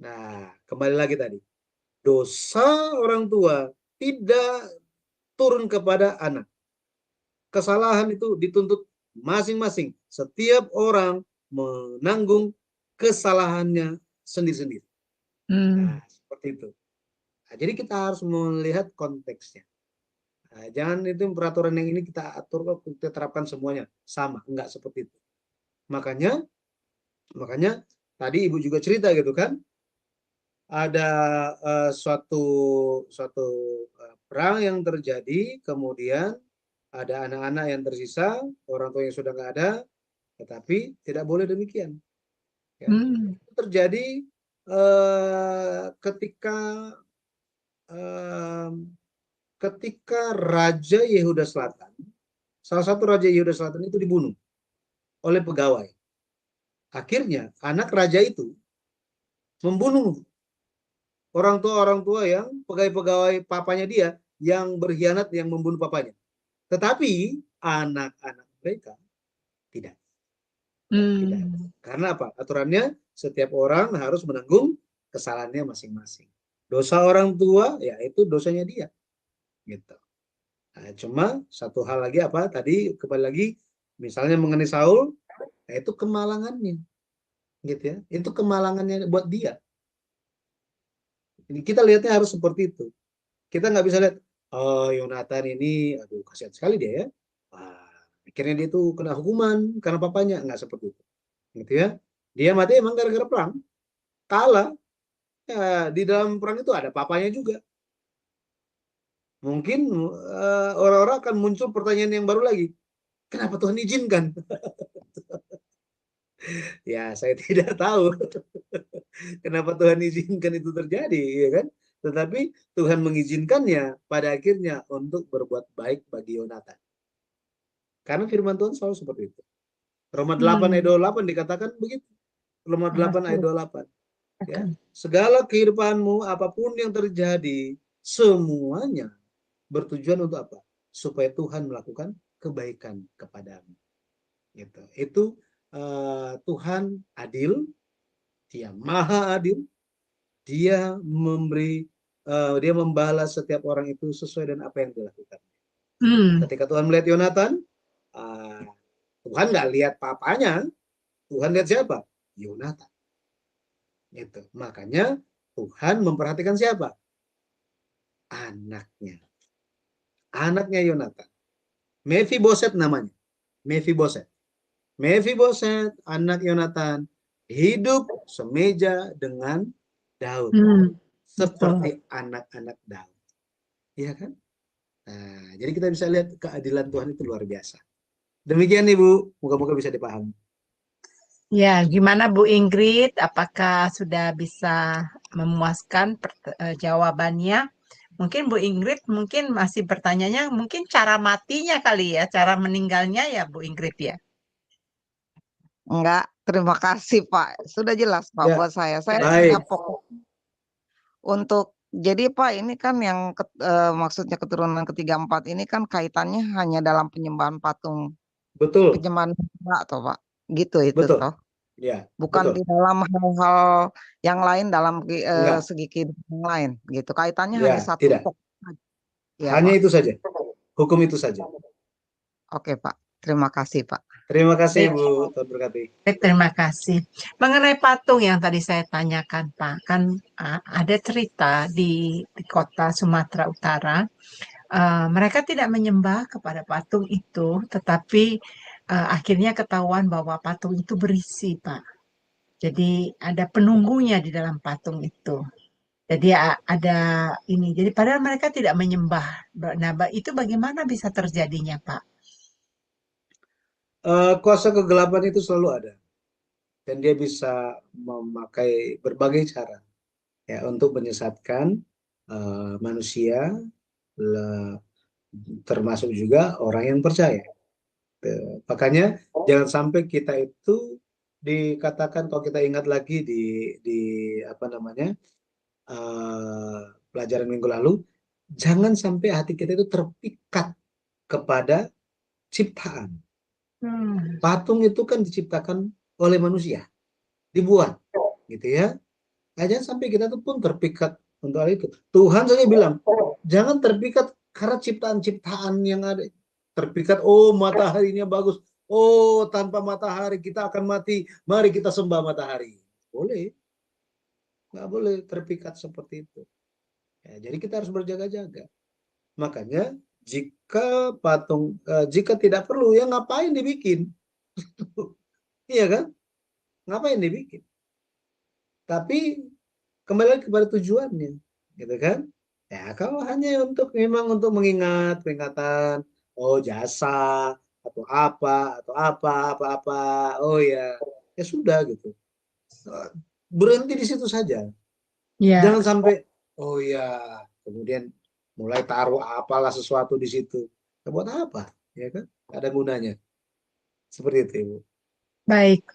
Nah, kembali lagi tadi. Dosa orang tua tidak turun kepada anak. Kesalahan itu dituntut masing-masing. Setiap orang menanggung kesalahannya sendiri-sendiri. Nah, seperti itu. Nah, jadi kita harus melihat konteksnya. Nah, jangan itu peraturan yang ini kita atur, kita terapkan semuanya sama. Enggak seperti itu. Makanya tadi Ibu juga cerita gitu kan. Ada suatu perang yang terjadi, kemudian ada anak-anak yang tersisa, orang tua yang sudah nggak ada, tetapi tidak boleh demikian. Ya. Itu terjadi ketika Raja Yehuda Selatan, salah satu Raja Yehuda Selatan itu dibunuh oleh pegawai. Akhirnya anak raja itu membunuh orang tua yang pegawai-pegawai papanya dia yang berkhianat, yang membunuh papanya. Tetapi anak-anak mereka tidak. Tidak. Karena apa? Aturannya setiap orang harus menanggung kesalahannya masing-masing. Dosa orang tua ya itu dosanya dia. Gitu. Nah, cuma satu hal lagi apa? Tadi kembali lagi misalnya mengenai Saul, itu kemalangannya. Gitu ya. Itu kemalangannya buat dia. Ini kita lihatnya harus seperti itu. Kita nggak bisa lihat, oh Yonatan ini, aduh kasihan sekali dia ya. Akhirnya dia itu kena hukuman karena papanya. Nggak seperti itu. Gitu ya. Dia mati emang gara-gara perang. Kalah. Ya, di dalam perang itu ada papanya juga. Mungkin orang-orang akan muncul pertanyaan yang baru lagi. Kenapa Tuhan izinkan? Ya, saya tidak tahu kenapa Tuhan izinkan itu terjadi, ya kan? Tetapi Tuhan mengizinkannya pada akhirnya untuk berbuat baik bagi Yonatan. Karena firman Tuhan selalu seperti itu. Roma 8 ayat 28 dikatakan begitu. Roma 8 ayat 28. Ya, segala kehidupanmu, apapun yang terjadi, semuanya bertujuan untuk apa? Supaya Tuhan melakukan kebaikan kepadamu. Gitu. Itu Tuhan adil, Dia maha adil, Dia memberi, Dia membalas setiap orang itu sesuai dengan apa yang dilakukan. Ketika Tuhan melihat Yonatan, Tuhan nggak lihat papanya, Tuhan lihat siapa? Yonatan. Itu. Makanya Tuhan memperhatikan siapa? Anaknya. Anaknya Yonatan. Mephiboset namanya. Mephiboset. Mephiboset, anak Yonatan, hidup semeja dengan Daud. Seperti anak-anak Daud. Iya kan? Nah, jadi kita bisa lihat keadilan Tuhan itu luar biasa. Demikian Ibu, moga-moga bisa dipahami. Ya, gimana Bu Ingrid? Apakah sudah bisa memuaskan jawabannya? Mungkin Bu Ingrid mungkin masih bertanyanya mungkin cara matinya kali ya, cara meninggalnya ya Bu Ingrid ya. Enggak, terima kasih Pak. Sudah jelas Pak Ya, buat saya. Saya baik. hanya fokus untuk jadi Pak ini kan yang maksudnya keturunan ketiga empat ini kan kaitannya hanya dalam penyembahan patung, Betul, penyembahan Pak toh Pak. Gitu itu betul. toh. Ya, Bukan betul. di dalam hal-hal yang lain dalam Enggak. segi kehidupan yang lain gitu. Kaitannya hanya Ya, satu tidak. pokok. Ya, Hanya Pak. itu saja. Hukum itu saja. Oke Pak. Terima kasih Pak. Terima kasih Baik. Bu, Tuhan berkati. Terima kasih. Mengenai patung yang tadi saya tanyakan, Pak, kan ada cerita di kota Sumatera Utara, mereka tidak menyembah kepada patung itu, tetapi akhirnya ketahuan bahwa patung itu berisi, Pak. Jadi ada penunggunya di dalam patung itu. Jadi ada ini. Jadi padahal mereka tidak menyembah. Nah, itu bagaimana bisa terjadinya, Pak? Kuasa kegelapan itu selalu ada, dan dia bisa memakai berbagai cara ya untuk menyesatkan manusia, le- termasuk juga orang yang percaya. Makanya jangan sampai kita itu dikatakan, kalau kita ingat lagi di apa namanya pelajaran minggu lalu, jangan sampai hati kita itu terpikat kepada ciptaan. Patung itu kan diciptakan oleh manusia, dibuat, gitu ya. Nah, jangan sampai kita tuh pun terpikat untuk hal itu. Tuhan saja bilang, jangan terpikat karena ciptaan-ciptaan yang ada. Terpikat, oh mataharinya bagus, oh tanpa matahari kita akan mati, mari kita sembah matahari. Boleh, nggak boleh terpikat seperti itu. Ya, jadi kita harus berjaga-jaga. Makanya jika tidak perlu, ya ngapain dibikin? Iya kan? Ngapain dibikin? Tapi kembali lagi kepada tujuannya, gitu kan? Ya kalau hanya memang untuk mengingat peringatan, oh jasa atau apa, oh ya, ya sudah gitu. Berhenti di situ saja. Ya, Jangan sampai, oh ya, kemudian mulai taruh apalah sesuatu di situ. Ya, buat apa? Ya kan? Ada gunanya. Seperti itu, Ibu. baik.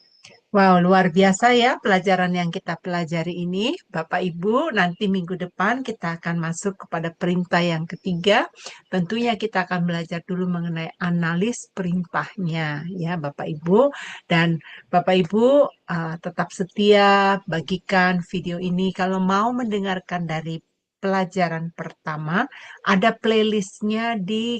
Wow, luar biasa ya pelajaran yang kita pelajari ini. Bapak Ibu, nanti minggu depan kita akan masuk kepada perintah yang ketiga. Tentunya kita akan belajar dulu mengenai analis perintahnya ya Bapak Ibu. Dan Bapak Ibu tetap setia bagikan video ini. Kalau mau mendengarkan dari pelajaran pertama, ada playlistnya di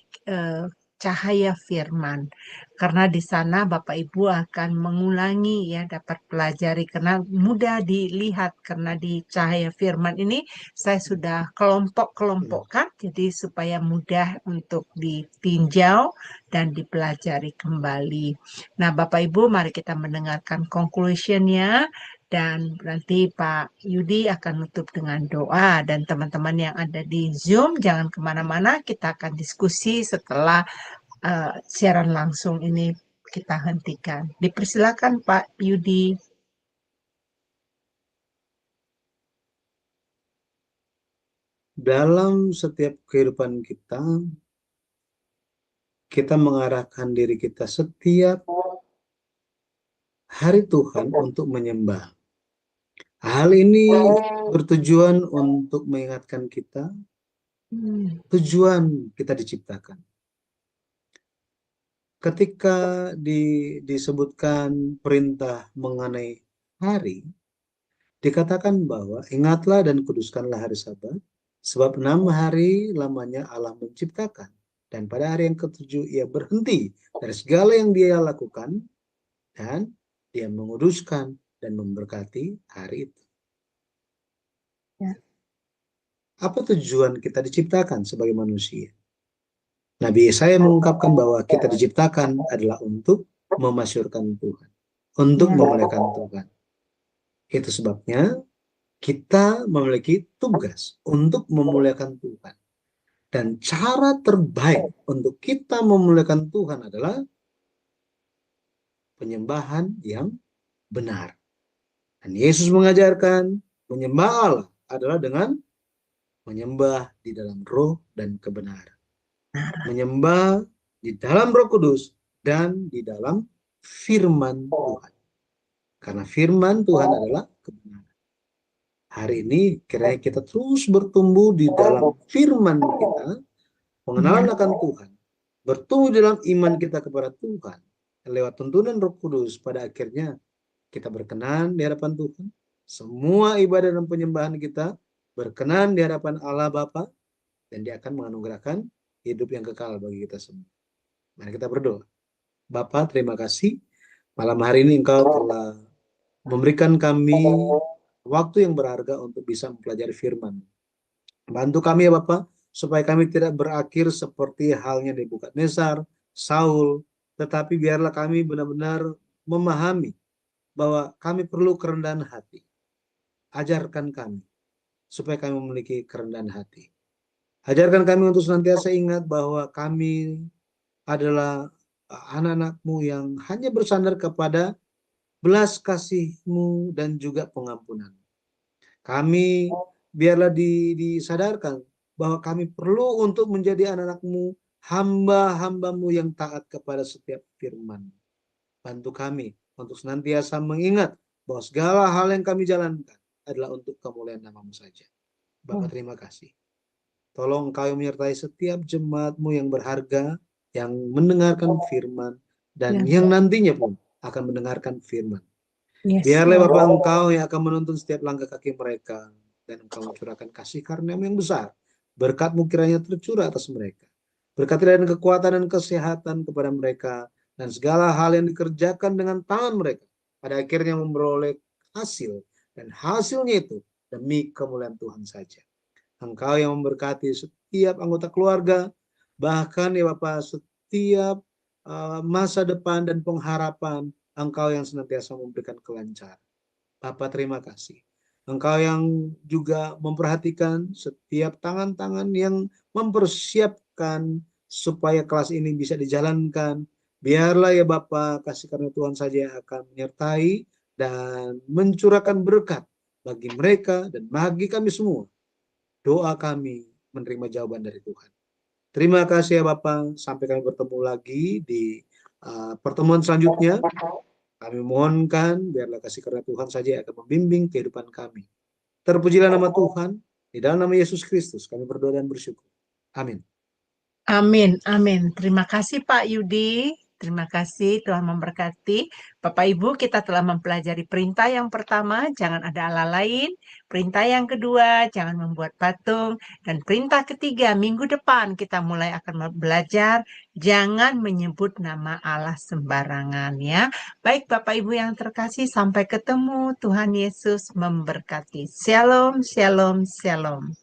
Cahaya Firman. Karena di sana Bapak Ibu akan mengulangi ya, dapat pelajari karena mudah dilihat, karena di Cahaya Firman ini saya sudah kelompok-kelompokkan jadi supaya mudah untuk ditinjau dan dipelajari kembali. Nah, Bapak Ibu, mari kita mendengarkan conclusion-nya dan nanti Pak Yudi akan nutup dengan doa, dan teman-teman yang ada di Zoom jangan kemana-mana, kita akan diskusi setelah siaran langsung ini kita hentikan. Dipersilakan Pak Yudi. Dalam setiap kehidupan kita, kita mengarahkan diri kita setiap hari Tuhan untuk menyembah. Hal ini bertujuan untuk mengingatkan kita tujuan kita diciptakan. Ketika disebutkan perintah mengenai hari, dikatakan bahwa ingatlah dan kuduskanlah hari Sabat, sebab 6 hari lamanya Allah menciptakan, dan pada hari yang ketujuh ia berhenti dari segala yang dia lakukan, dan dia menguduskan dan memberkati hari itu. Ya. Apa tujuan kita diciptakan sebagai manusia? Nabi Yesaya mengungkapkan bahwa kita diciptakan adalah untuk memasyurkan Tuhan, untuk memuliakan Tuhan. Itu sebabnya kita memiliki tugas untuk memuliakan Tuhan. Dan cara terbaik untuk kita memuliakan Tuhan adalah penyembahan yang benar. Dan Yesus mengajarkan menyembah Allah adalah dengan menyembah di dalam roh dan kebenaran. Menyembah di dalam Roh Kudus dan di dalam firman Tuhan. Karena firman Tuhan adalah kebenaran. Hari ini kiranya kita terus bertumbuh di dalam firman kita, pengenalan akan Tuhan, bertumbuh dalam iman kita kepada Tuhan. Lewat tuntunan Roh Kudus, pada akhirnya kita berkenan di hadapan Tuhan. Semua ibadah dan penyembahan kita berkenan di hadapan Allah Bapa, dan Dia akan menganugerahkan hidup yang kekal bagi kita semua. Mari kita berdoa. Bapa, terima kasih malam hari ini Engkau telah memberikan kami waktu yang berharga untuk bisa mempelajari firman. Bantu kami ya Bapak, supaya kami tidak berakhir seperti halnya Nebukadnezar, Saul, tetapi biarlah kami benar-benar memahami bahwa kami perlu kerendahan hati. Ajarkan kami supaya kami memiliki kerendahan hati. Ajarkan kami untuk senantiasa ingat bahwa kami adalah anak-anak-Mu yang hanya bersandar kepada belas kasih-Mu dan juga pengampunan. Kami biarlah disadarkan bahwa kami perlu untuk menjadi anak-anak-Mu, hamba-hamba-Mu yang taat kepada setiap firman. Bantu kami untuk senantiasa mengingat bahwa segala hal yang kami jalankan adalah untuk kemuliaan nama-Mu saja. Bapak, terima kasih. Tolong Engkau yang menyertai setiap jemaat-Mu yang berharga, yang mendengarkan firman, dan yang nantinya pun akan mendengarkan firman. Biarlah Bapak Engkau yang akan menuntun setiap langkah kaki mereka, dan Engkau mencurahkan kasih karunia-Mu yang besar. Berkat-Mu kiranya tercurah atas mereka. Berkatilah dan kekuatan dan kesehatan kepada mereka, dan segala hal yang dikerjakan dengan tangan mereka pada akhirnya memperoleh hasil, dan hasilnya itu demi kemuliaan Tuhan saja. Engkau yang memberkati setiap anggota keluarga, bahkan ya Bapak, setiap masa depan dan pengharapan, Engkau yang senantiasa memberikan kelancaran. Bapak, terima kasih. Engkau yang juga memperhatikan setiap tangan-tangan yang mempersiapkan supaya kelas ini bisa dijalankan. Biarlah ya Bapak, kasih karunia Tuhan saja yang akan menyertai dan mencurahkan berkat bagi mereka dan bagi kami semua. Doa kami menerima jawaban dari Tuhan. Terima kasih ya Bapak. Sampai kami bertemu lagi di pertemuan selanjutnya. Kami mohonkan biarlah kasih karunia Tuhan saja yang akan membimbing kehidupan kami. Terpujilah nama Tuhan. Di dalam nama Yesus Kristus kami berdoa dan bersyukur. Amin. Amin, amin. Terima kasih Pak Yudi. Terima kasih, Tuhan memberkati. Bapak Ibu, kita telah mempelajari perintah yang pertama, jangan ada Allah lain. Perintah yang kedua, jangan membuat patung. Dan perintah ketiga, minggu depan kita mulai akan belajar, jangan menyebut nama Allah sembarangan ya. Baik Bapak Ibu yang terkasih, sampai ketemu. Tuhan Yesus memberkati. Shalom, shalom, shalom.